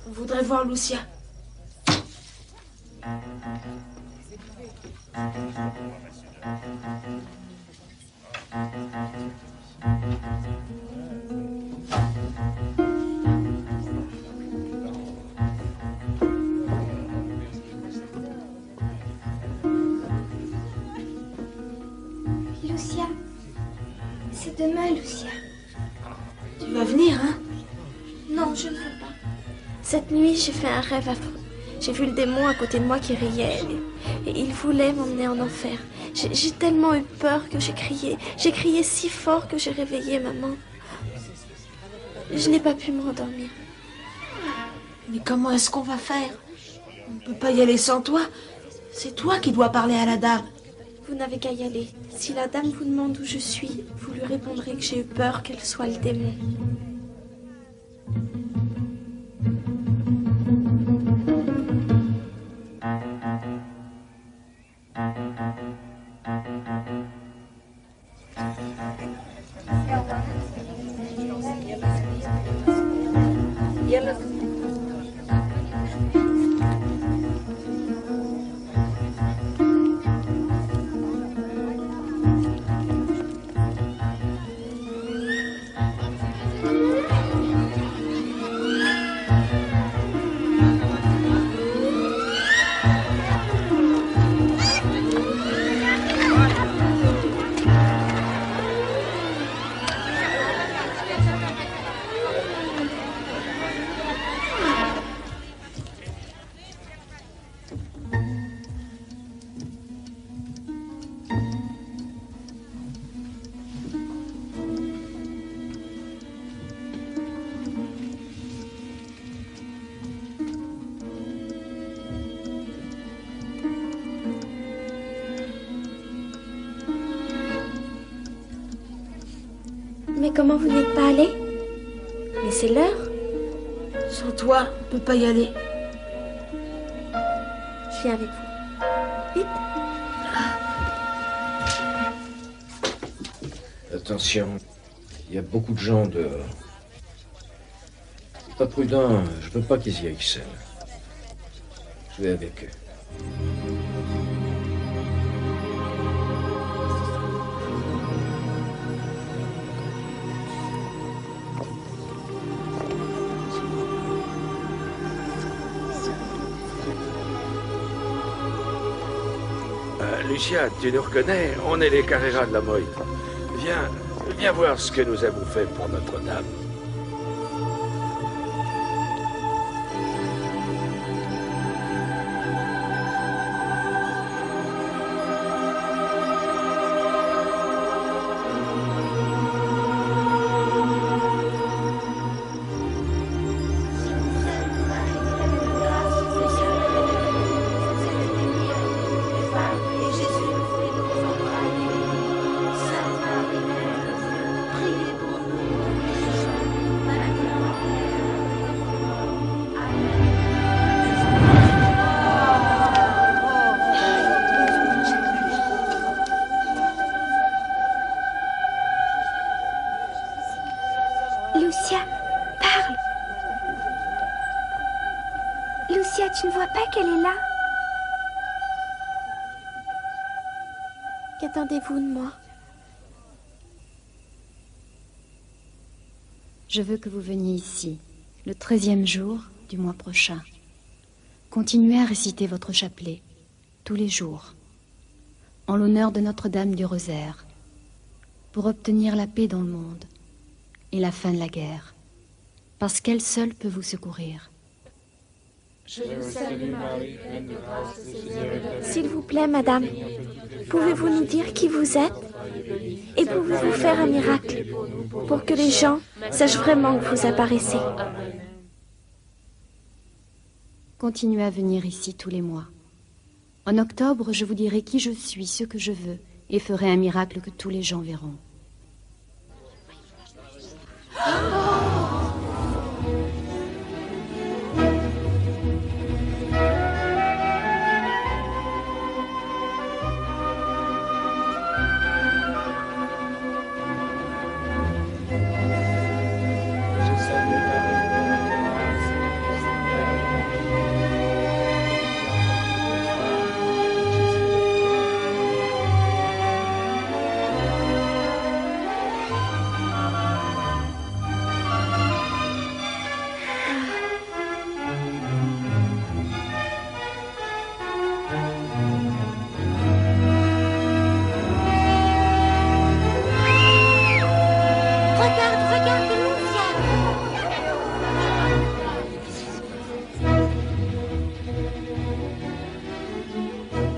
On voudrait voir Lucia. Lucia, c'est demain, Lucia. Tu vas venir, hein? Non, je ne veux pas. Cette nuit, j'ai fait un rêve affreux. J'ai vu le démon à côté de moi qui riait. Et il voulait m'emmener en enfer. J'ai tellement eu peur que j'ai crié. J'ai crié si fort que j'ai réveillé maman. Je n'ai pas pu me rendormir. Mais comment est-ce qu'on va faire? On ne peut pas y aller sans toi. C'est toi qui dois parler à la dame. Vous n'avez qu'à y aller. Si la dame vous demande où je suis, vous lui répondrez que j'ai eu peur qu'elle soit le démon. Mais comment vous n'êtes pas allé? Mais c'est l'heure. Sans toi, on ne peut pas y aller. Je viens avec vous. Vite. Attention, il y a beaucoup de gens dehors. Pas prudent, je veux pas qu'ils y aillent seuls. Je vais avec eux. Lucia, tu nous reconnais? On est les Carrera de la Moïte. Viens voir ce que nous avons fait pour Notre-Dame. qu'elle est là. Qu'attendez-vous de moi? Je veux que vous veniez ici, le 13e jour du mois prochain. Continuez à réciter votre chapelet, tous les jours, en l'honneur de Notre-Dame du Rosaire, pour obtenir la paix dans le monde et la fin de la guerre, parce qu'elle seule peut vous secourir. Je vous salue Marie, pleine de grâce, le Seigneur est avec vous. S'il vous plaît, madame, pouvez-vous nous dire qui vous êtes? Et pouvez-vous faire un miracle pour que les gens sachent vraiment que vous apparaissez? Continuez à venir ici tous les mois. En octobre, je vous dirai qui je suis, ce que je veux, et ferai un miracle que tous les gens verront.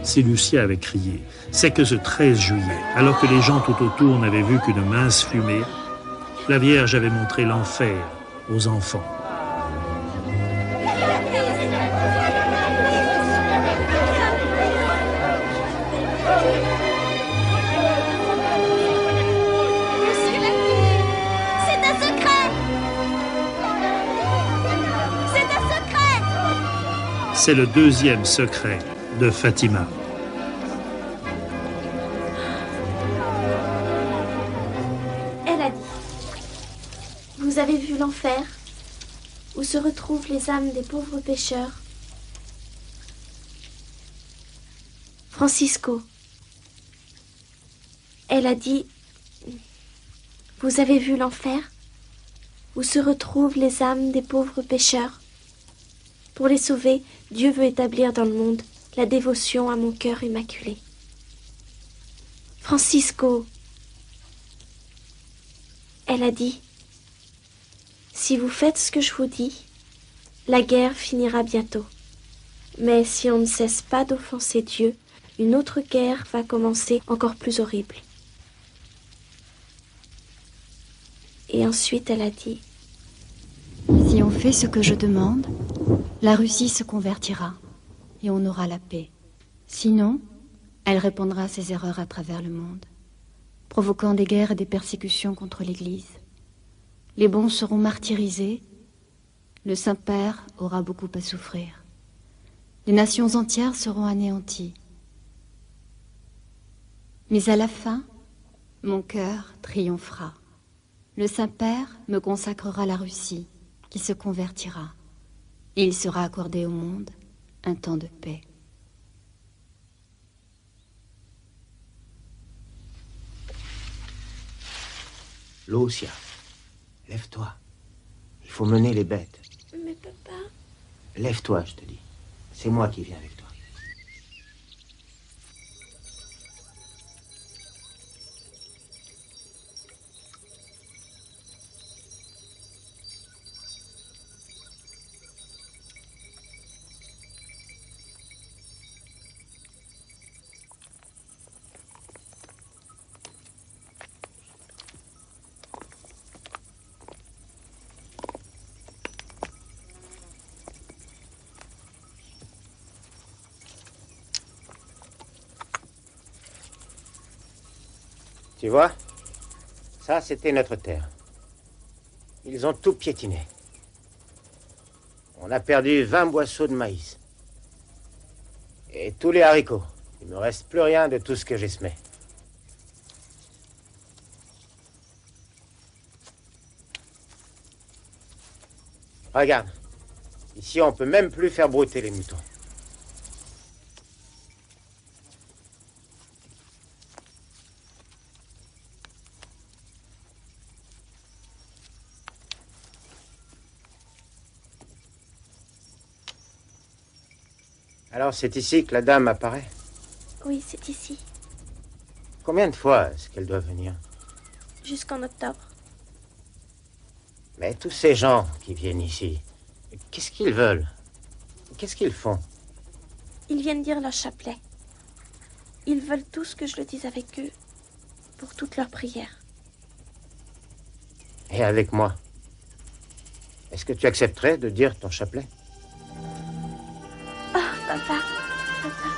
Si Lucia avait crié, c'est que ce 13 juillet, alors que les gens tout autour n'avaient vu qu'une mince fumée, la Vierge avait montré l'enfer aux enfants. C'est le deuxième secret de Fatima. Elle a dit: vous avez vu l'enfer, où se retrouvent les âmes des pauvres pécheurs. Francisco, elle a dit: vous avez vu l'enfer, où se retrouvent les âmes des pauvres pécheurs. Pour les sauver, Dieu veut établir dans le monde la dévotion à mon cœur immaculé. Francisco, elle a dit: si vous faites ce que je vous dis, la guerre finira bientôt. Mais si on ne cesse pas d'offenser Dieu, une autre guerre va commencer encore plus horrible. Et ensuite elle a dit: si on fait ce que je demande, la Russie se convertira et on aura la paix. Sinon, elle répandra à ses erreurs à travers le monde, provoquant des guerres et des persécutions contre l'Église. Les bons seront martyrisés, le Saint-Père aura beaucoup à souffrir. Les nations entières seront anéanties. Mais à la fin, mon cœur triomphera. Le Saint-Père me consacrera la Russie, qui se convertira, et il sera accordé au monde un temps de paix. Lucia, lève-toi. Il faut mener les bêtes. Mais papa... Lève-toi, je te dis. C'est moi qui viens avec toi. Tu vois, ça c'était notre terre. Ils ont tout piétiné. On a perdu 20 boisseaux de maïs. Et tous les haricots. Il ne me reste plus rien de tout ce que j'ai semé. Regarde. Ici, on peut même plus faire brouter les moutons. Alors c'est ici que la dame apparaît? Oui, c'est ici. Combien de fois est-ce qu'elle doit venir? Jusqu'en octobre. Mais tous ces gens qui viennent ici, qu'est-ce qu'ils veulent? Qu'est-ce qu'ils font? Ils viennent dire leur chapelet. Ils veulent tous que je le dise avec eux pour toutes leurs prières. Et avec moi? Est-ce que tu accepterais de dire ton chapelet? Oh, papa, papa.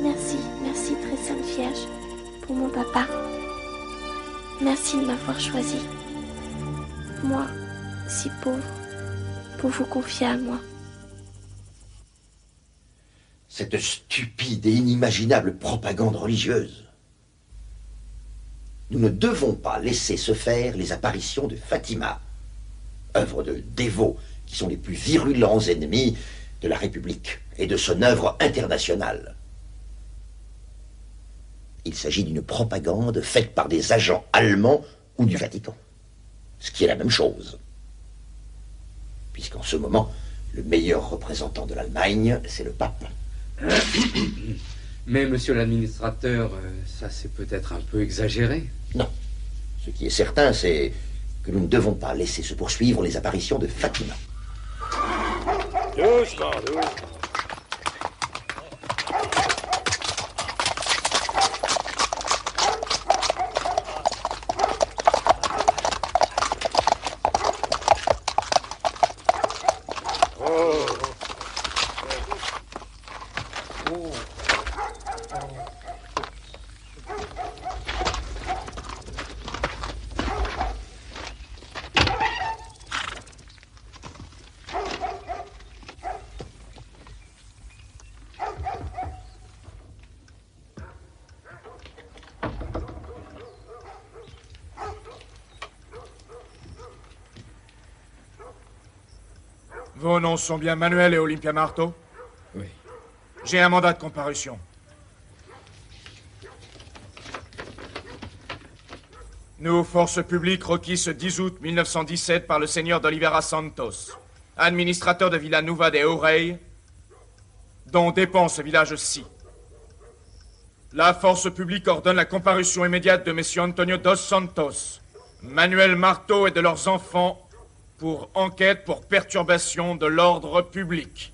Merci, très sainte Vierge, pour mon papa. Merci de m'avoir choisi. Moi, si pauvre, pour vous confier à moi. Cette stupide et inimaginable propagande religieuse. Nous ne devons pas laisser se faire les apparitions de Fatima, œuvre de dévots qui sont les plus virulents ennemis de la République et de son œuvre internationale. Il s'agit d'une propagande faite par des agents allemands ou du Vatican, ce qui est la même chose. Puisqu'en ce moment, le meilleur représentant de l'Allemagne, c'est le pape. Mais, monsieur l'administrateur, ça c'est peut-être un peu exagéré. Non. Ce qui est certain, c'est que nous ne devons pas laisser se poursuivre les apparitions de Fatima. Doucement, doucement. Vos noms sont bien Manuel et Olympia Marteau? Oui. J'ai un mandat de comparution. Nous, forces publiques, requis ce 10 août 1917 par le seigneur d'Oliveira Santos, administrateur de Villanueva de Ourey, dont dépend ce village-ci. La force publique ordonne la comparution immédiate de messieurs Antonio dos Santos, Manuel Marteau et de leurs enfants pour enquête pour perturbation de l'ordre public.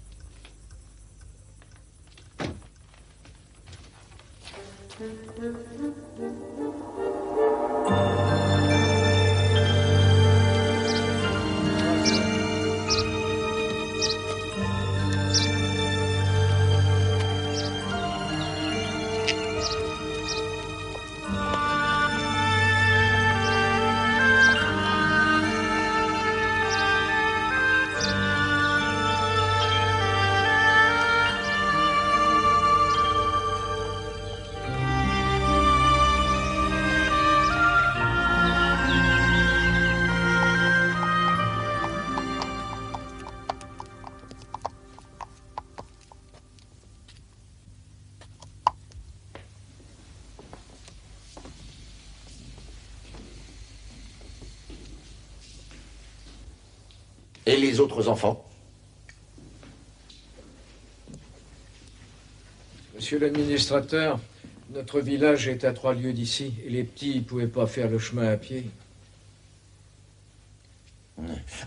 Et les autres enfants? Monsieur l'administrateur, notre village est à 3 lieues d'ici et les petits ne pouvaient pas faire le chemin à pied.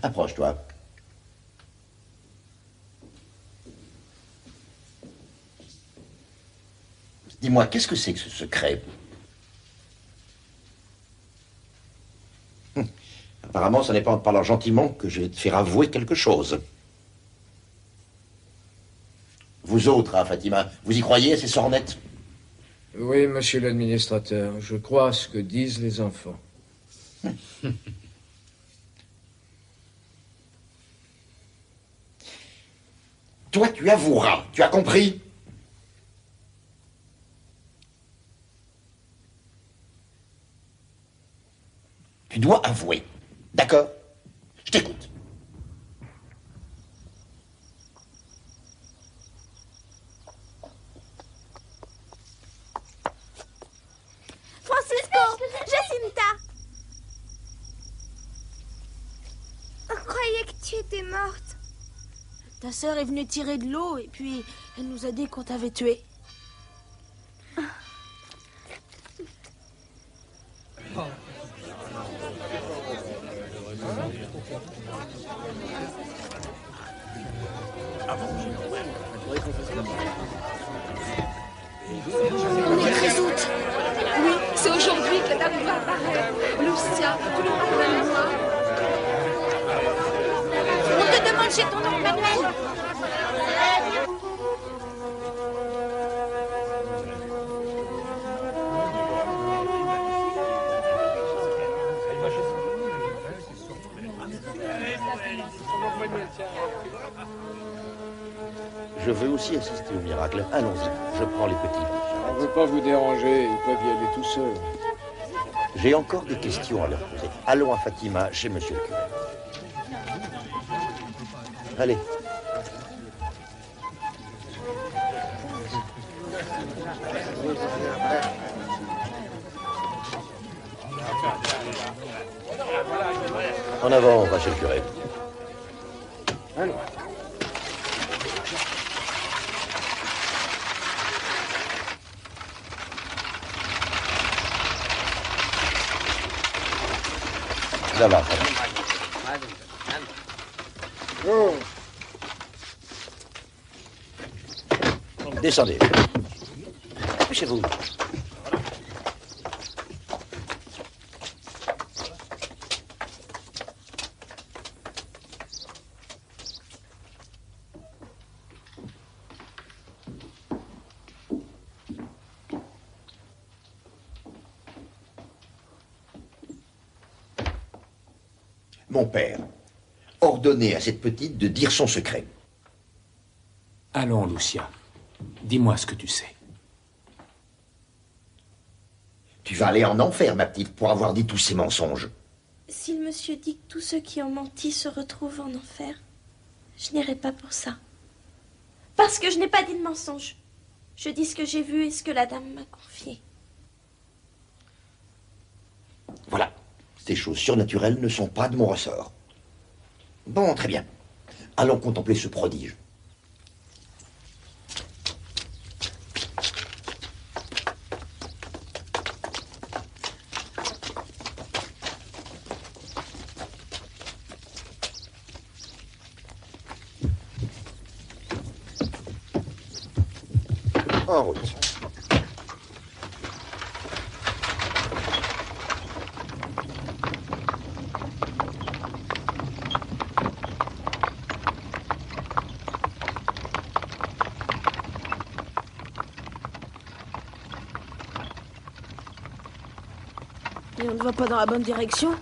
Approche-toi. Dis-moi, qu'est-ce que c'est que ce secret? Apparemment, ce n'est pas en te parlant gentiment que je vais te faire avouer quelque chose. Vous autres, hein, Fatima, vous y croyez à ces sornettes? Oui, monsieur l'administrateur, je crois à ce que disent les enfants. Toi, tu avoueras, tu as compris? Tu dois avouer. D'accord? Je t'écoute. Ta sœur est venue tirer de l'eau et puis elle nous a dit qu'on t'avait tué. On est 13 août. Oui, c'est aujourd'hui que la dame va apparaître. Lucia, tu le rappelles moi. On te demande chez ton oncle Manuel. Je veux aussi assister au miracle. Allons-y, je prends les petits. On ne veut pas vous déranger, ils peuvent y aller tout seuls. J'ai encore des questions à leur poser. Allons à Fatima, chez monsieur le curé. Allez. En avant, on va chez le curé. Allons. Ça va. Oh. Descendez. Chez vous. Mon père, ordonnez à cette petite de dire son secret. Allons, Lucia. Dis-moi ce que tu sais. Tu vas aller en enfer, ma petite, pour avoir dit tous ces mensonges. Si le monsieur dit que tous ceux qui ont menti se retrouvent en enfer, je n'irai pas pour ça. Parce que je n'ai pas dit de mensonge. Je dis ce que j'ai vu et ce que la dame m'a confié. Voilà. Ces choses surnaturelles ne sont pas de mon ressort. Bon, très bien. Allons contempler ce prodige. En route. Et on ne va pas dans la bonne direction?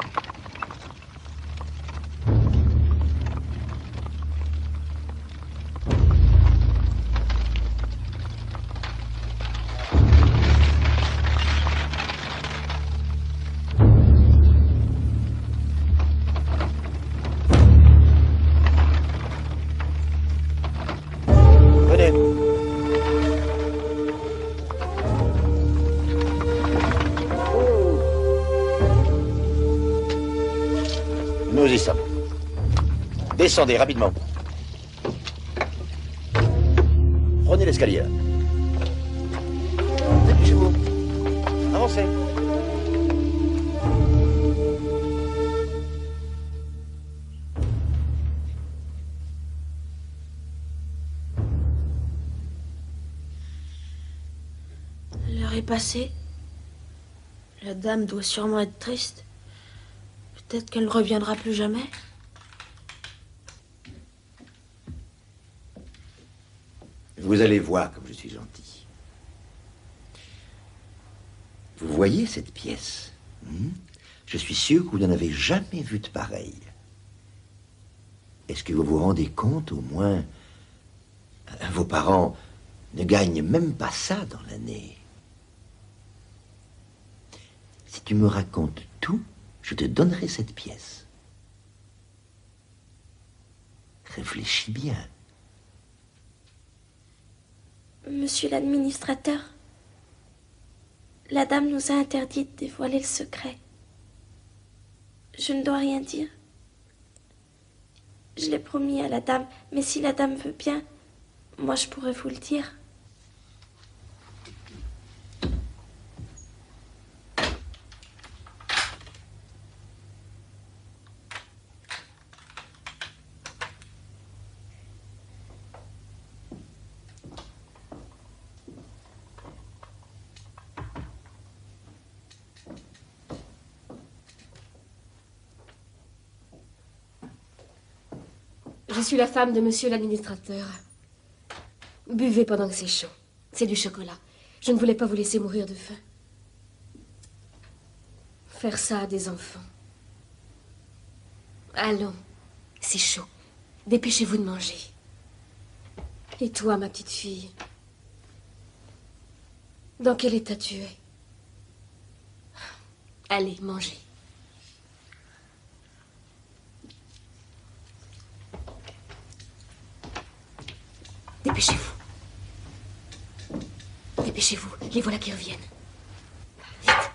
Venez. Nous y sommes. Descendez rapidement. Prenez l'escalier. Dépêchez-vous. Avancez. L'heure est passée. La dame doit sûrement être triste. Peut-être qu'elle ne reviendra plus jamais. Vous allez voir comme je suis gentil. Vous voyez cette pièce? Je suis sûr que vous n'en avez jamais vu de pareille. Est-ce que vous vous rendez compte, au moins, vos parents ne gagnent même pas ça dans l'année? Si tu me racontes tout, je te donnerai cette pièce. Réfléchis bien. Monsieur l'administrateur, la dame nous a interdit de dévoiler le secret. Je ne dois rien dire. Je l'ai promis à la dame, mais si la dame veut bien, moi je pourrais vous le dire. Je suis la femme de monsieur l'administrateur. Buvez pendant que c'est chaud. C'est du chocolat. Je ne voulais pas vous laisser mourir de faim. Faire ça à des enfants. Allons, c'est chaud. Dépêchez-vous de manger. Et toi, ma petite fille, dans quel état tu es? Allez, mangez. Dépêchez-vous. Dépêchez-vous. Les voilà qui reviennent. Vite.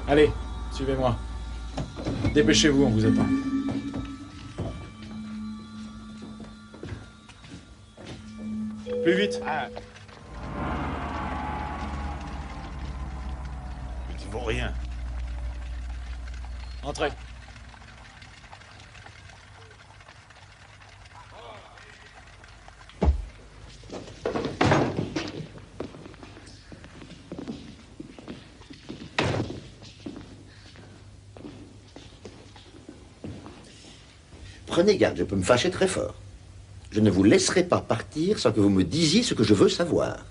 Allez, suivez-moi. Dépêchez-vous, on vous attend. Plus vite. Mais tu vaux rien. Entrez. Prenez garde, je peux me fâcher très fort. Je ne vous laisserai pas partir sans que vous me disiez ce que je veux savoir.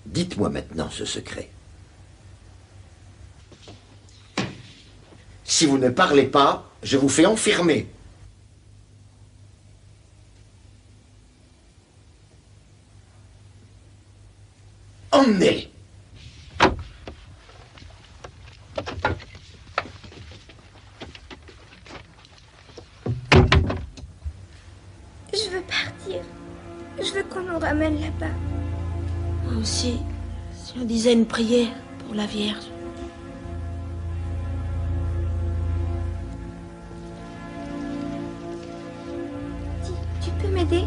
Dites-moi maintenant ce secret. Si vous ne parlez pas, je vous fais enfermer. Emmenez-les. Je veux partir. Je veux qu'on nous ramène là-bas. Moi aussi, si on disait une prière pour la Vierge. Tu peux m'aider?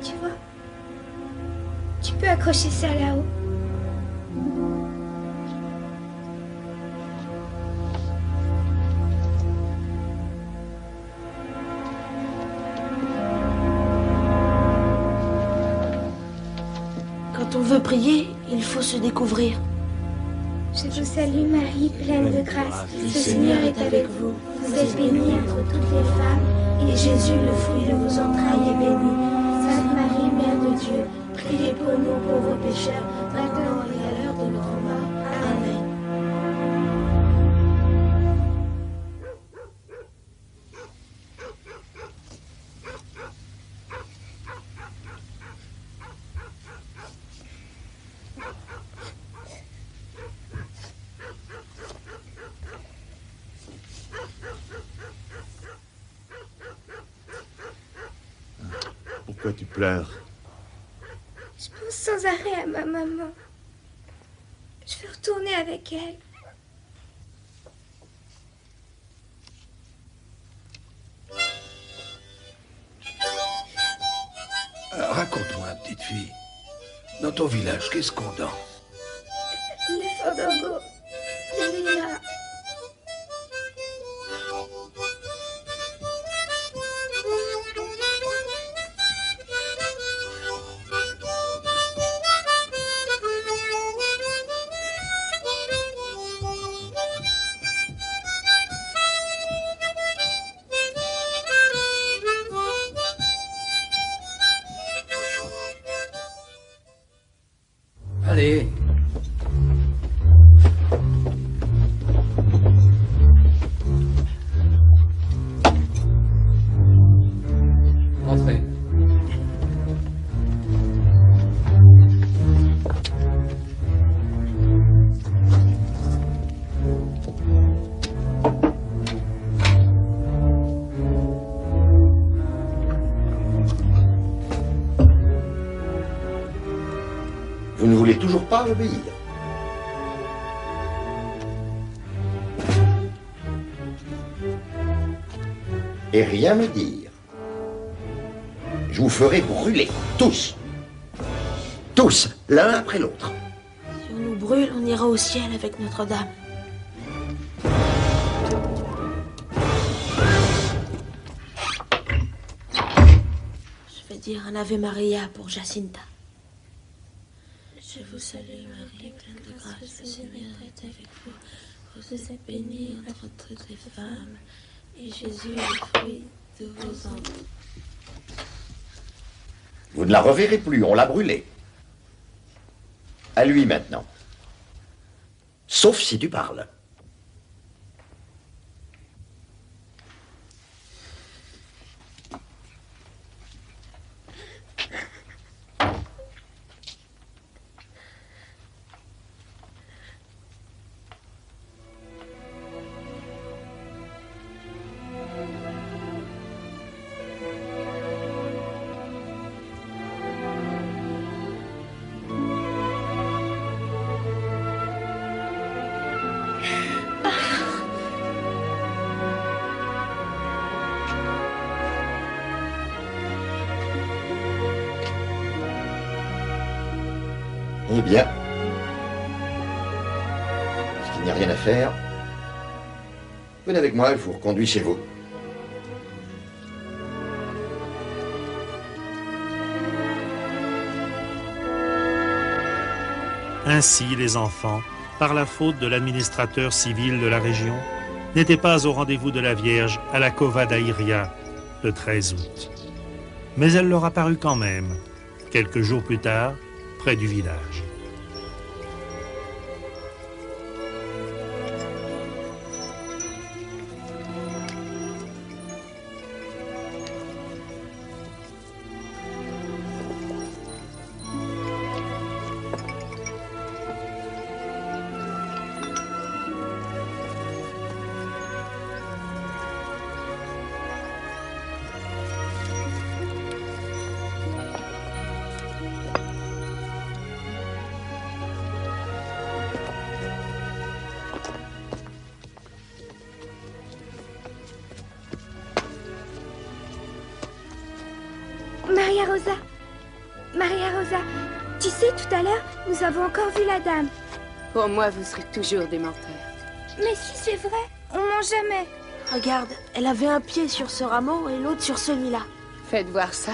Tu vois? Tu peux accrocher ça là-haut. Quand on veut prier, il faut se découvrir. Je vous salue Marie, pleine de grâce. Le Seigneur est avec vous. Vous êtes bénie entre toutes les femmes, et Jésus, le fruit de vos entrailles, est béni. Sainte Marie, Mère de Dieu, priez pour nous pauvres pécheurs, maintenant et à l'heure de notre mort. Amen. Pourquoi tu pleures? Je pense sans arrêt à ma maman. Je veux retourner avec elle. Raconte-moi, petite fille. Dans ton village, qu'est-ce qu'on danse? Le fandango. Le lila. Allez. Entrez. Vous ne voulez toujours pas obéir. Et rien me dire. Je vous ferai brûler, tous. Tous, l'un après l'autre. Si on nous brûle, on ira au ciel avec Notre-Dame. Je vais dire un Ave Maria pour Jacinta. Je vous salue Marie, pleine de grâce, le Seigneur est avec vous. Vous êtes bénie entre toutes les femmes, et Jésus est le fruit de vos entrailles. Vous ne la reverrez plus, on l'a brûlée. À lui maintenant. Sauf si tu parles. Eh bien, puisqu'il n'y a rien à faire, venez avec moi, je vous reconduis chez vous. Ainsi, les enfants, par la faute de l'administrateur civil de la région, n'étaient pas au rendez-vous de la Vierge à la Cova d'Airia le 13 août. Mais elle leur apparut quand même, quelques jours plus tard, près du village. Maria Rosa, tu sais, tout à l'heure, nous avons encore vu la dame. Pour moi, vous serez toujours des menteurs. Mais si c'est vrai, on ment jamais. Regarde, elle avait un pied sur ce rameau et l'autre sur celui-là. Faites voir ça.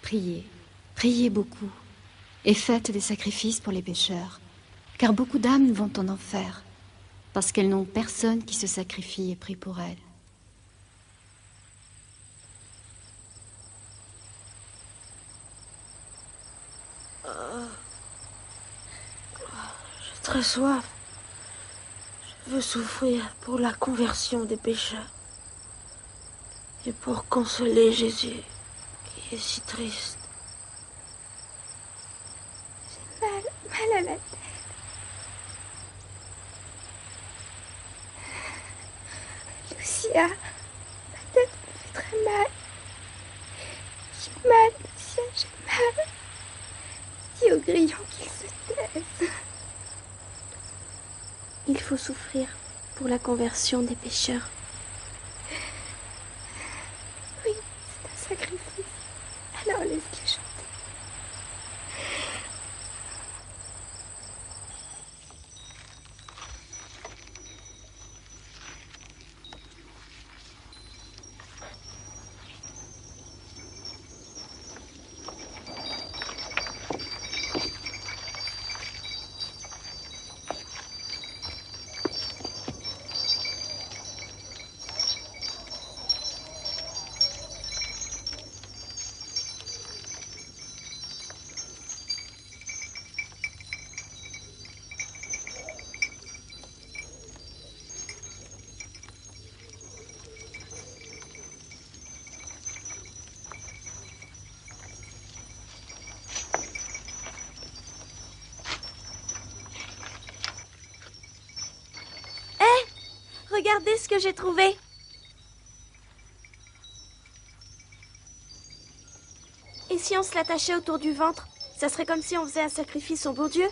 Priez, priez beaucoup, et faites des sacrifices pour les pécheurs, car beaucoup d'âmes vont en enfer, parce qu'elles n'ont personne qui se sacrifie et prie pour elles. J'ai très soif. Je veux souffrir pour la conversion des pécheurs et pour consoler Jésus qui est si triste. J'ai mal à la tête. Lucia, ma tête me fait très mal. J'ai mal, Lucia, j'ai mal. Dis au grillon qu'il se taise. Il faut souffrir pour la conversion des pécheurs. Oui, c'est un sacrifice. Alors laisse-les chanter. Regardez ce que j'ai trouvé. Et si on se l'attachait autour du ventre, ça serait comme si on faisait un sacrifice au bon Dieu.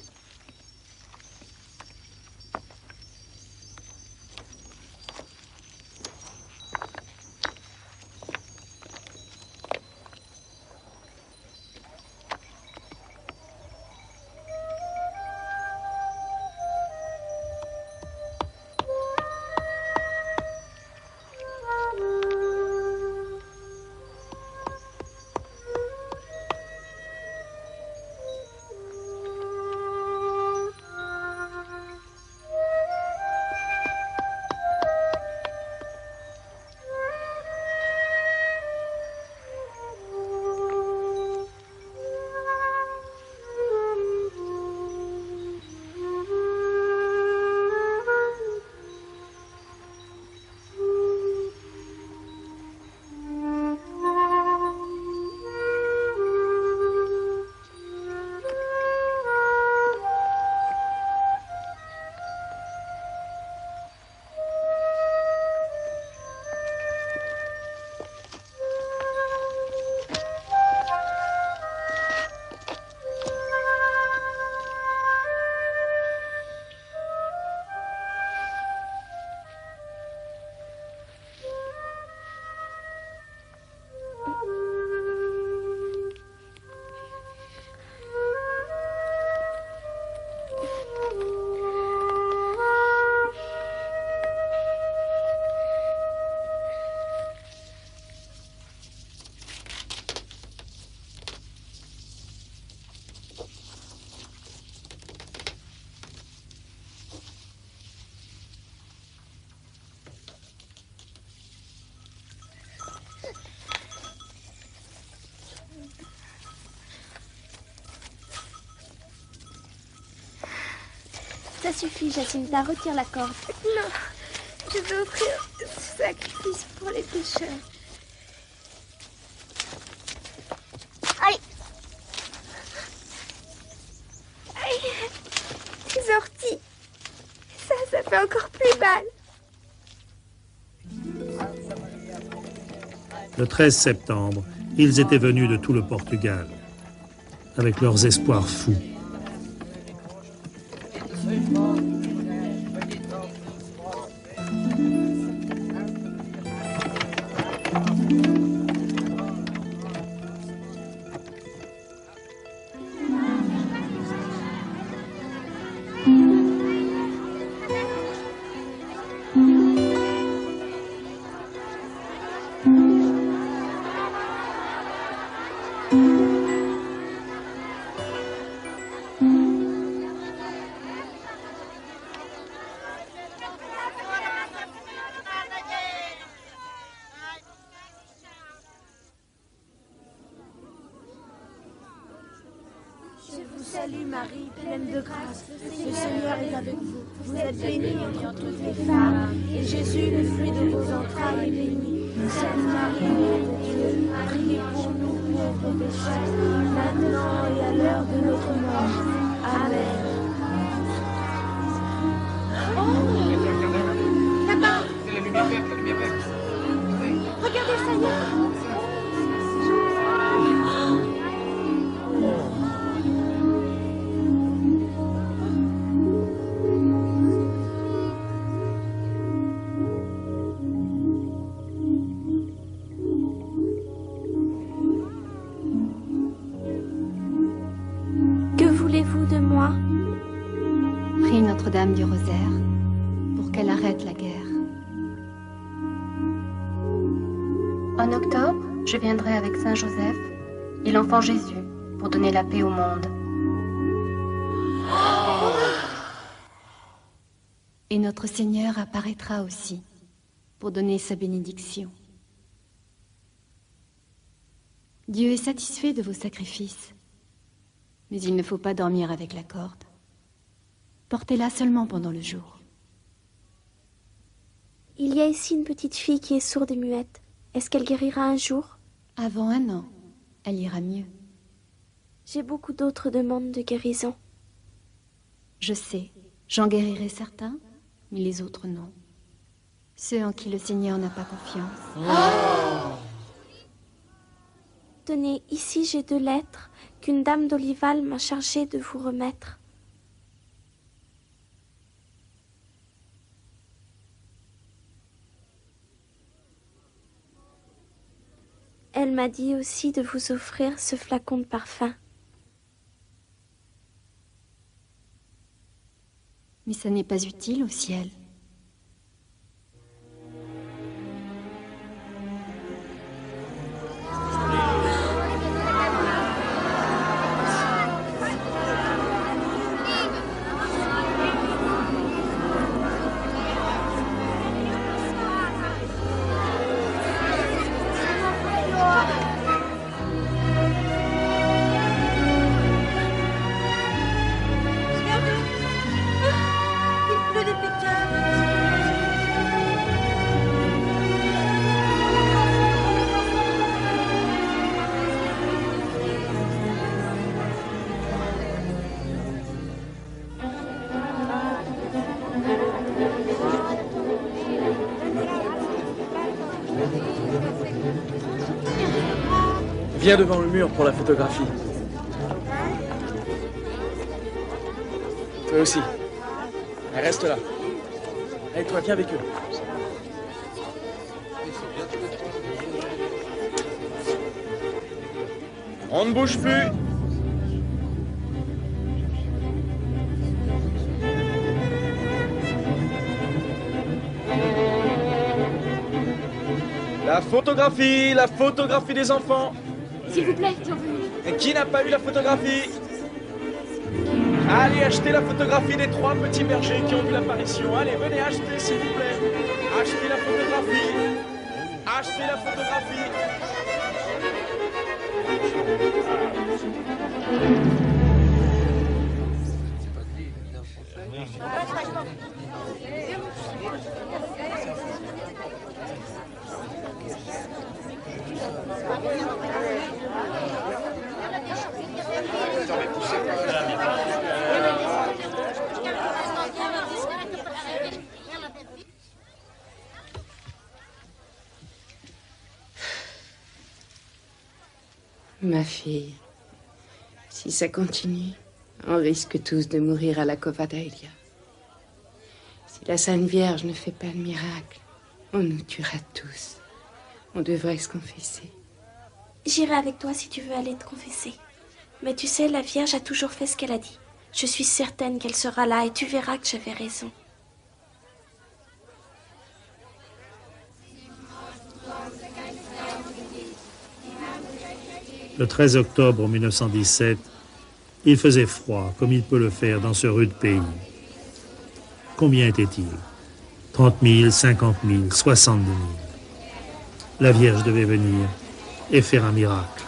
Ça suffit, Jacinta, retire la corde. Non, je veux offrir ce sacrifice pour les pécheurs. Aïe! Aïe! Les orties. Ça fait encore plus mal. Le 13 septembre, ils étaient venus de tout le Portugal, avec leurs espoirs fous. Salut Marie, pleine de grâce, le Seigneur est avec vous. Vous êtes bénie entre toutes les femmes, et Jésus, le fruit de vos entrailles, est béni. Sainte Marie, Mère de Dieu, priez pour nous pauvres pécheurs, maintenant et à l'heure de notre mort. Amen. Oh! Là-bas! C'est la lumière verte, la lumière verte. Regardez, ça y est! Notre-Dame du Rosaire pour qu'elle arrête la guerre. En octobre, je viendrai avec Saint Joseph et l'enfant Jésus pour donner la paix au monde. Et notre Seigneur apparaîtra aussi pour donner sa bénédiction. Dieu est satisfait de vos sacrifices, mais il ne faut pas dormir avec la corde. Portez-la seulement pendant le jour. Il y a ici une petite fille qui est sourde et muette. Est-ce qu'elle guérira un jour? Avant 1 an, elle ira mieux. J'ai beaucoup d'autres demandes de guérison. Je sais, j'en guérirai certains, mais les autres non. Ceux en qui le Seigneur n'a pas confiance. Oh! Tenez, ici j'ai 2 lettres qu'une dame d'Olival m'a chargée de vous remettre. Elle m'a dit aussi de vous offrir ce flacon de parfum. Mais ça n'est pas utile au ciel. Viens devant le mur pour la photographie. Toi aussi. Et reste là. Allez, toi, viens avec eux. On ne bouge plus. La photographie des enfants. S'il vous plaît, j'en veux une. Et qui n'a pas eu la photographie? Allez, achetez la photographie des 3 petits bergers qui ont vu l'apparition. Allez, venez acheter, s'il vous plaît. Achetez la photographie. Achetez la photographie. Ma fille, si ça continue, on risque tous de mourir à la Cova d'Aelia. Si la Sainte Vierge ne fait pas le miracle, on nous tuera tous. On devrait se confesser. J'irai avec toi si tu veux aller te confesser. Mais tu sais, la Vierge a toujours fait ce qu'elle a dit. Je suis certaine qu'elle sera là et tu verras que j'avais raison. Le 13 octobre 1917, il faisait froid, comme il peut le faire dans ce rude pays. Combien était-il? 30 000, 50 000, 62 000. La Vierge devait venir et faire un miracle.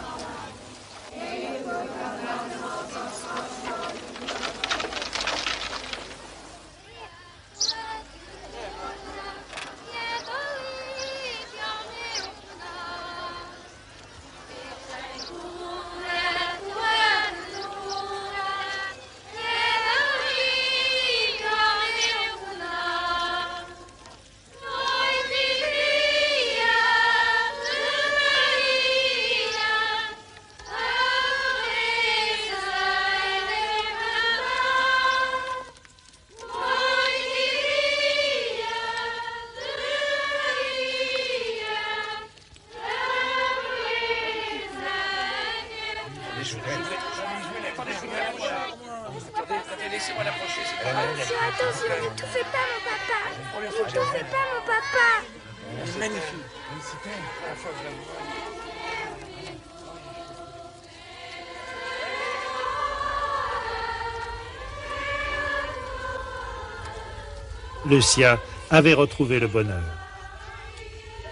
Lucia avait retrouvé le bonheur.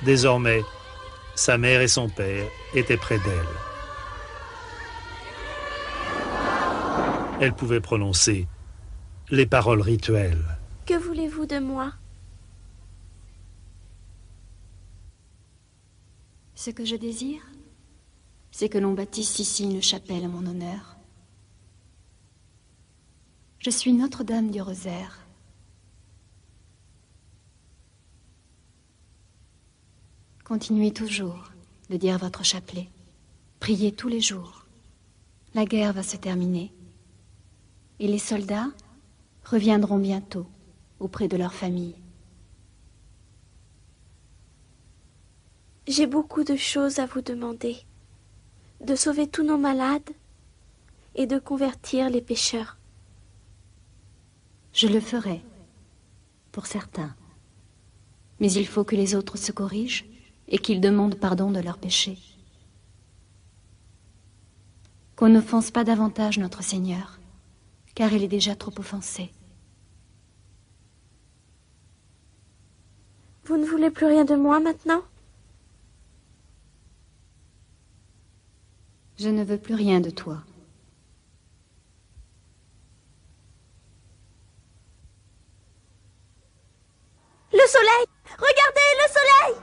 Désormais, sa mère et son père étaient près d'elle. Elle pouvait prononcer les paroles rituelles. Que voulez-vous de moi? Ce que je désire, c'est que l'on bâtisse ici une chapelle à mon honneur. Je suis Notre-Dame du Rosaire. Continuez toujours de dire votre chapelet. Priez tous les jours. La guerre va se terminer. Et les soldats reviendront bientôt auprès de leur famille. J'ai beaucoup de choses à vous demander. De sauver tous nos malades et de convertir les pécheurs. Je le ferai, pour certains. Mais il faut que les autres se corrigent et qu'ils demandent pardon de leurs péchés. Qu'on n'offense pas davantage notre Seigneur, car il est déjà trop offensé. Vous ne voulez plus rien de moi maintenant? Je ne veux plus rien de toi. Le soleil! Regardez, le soleil!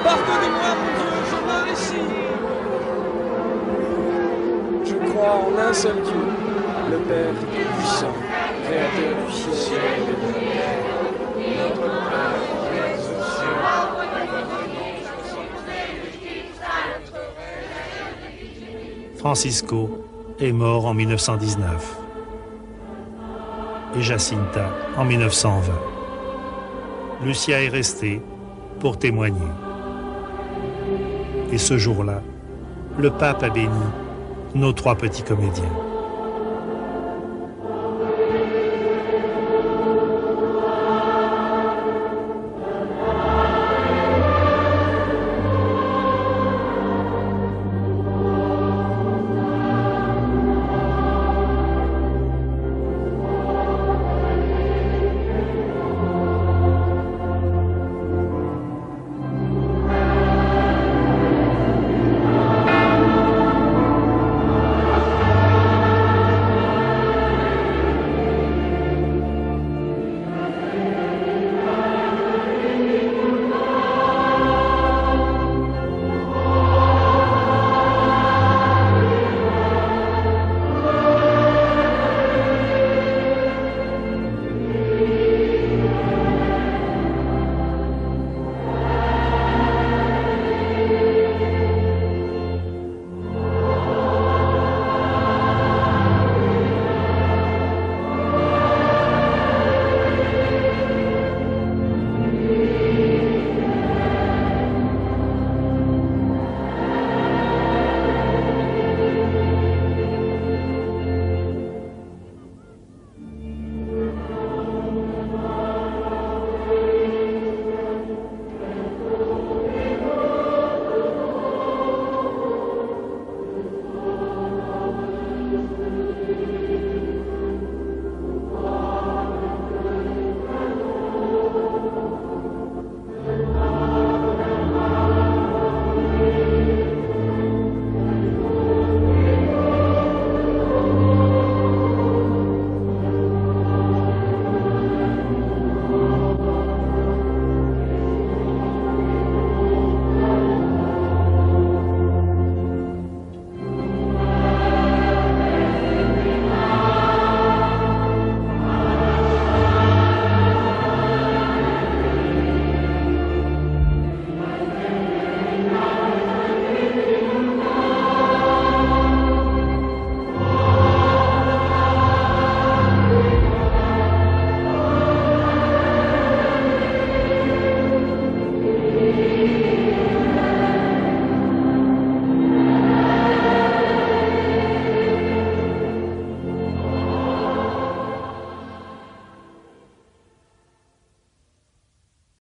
Pardonnez-moi, mon Dieu, je meurs ici. Je crois en un seul Dieu, le Père Tout-Puissant, Créateur du ciel et de la terre. Notre Père, qui es aux cieux. Francisco est mort en 1919 et Jacinta en 1920. Lucia est restée pour témoigner. Et ce jour-là, le pape a béni nos 3 petits comédiens.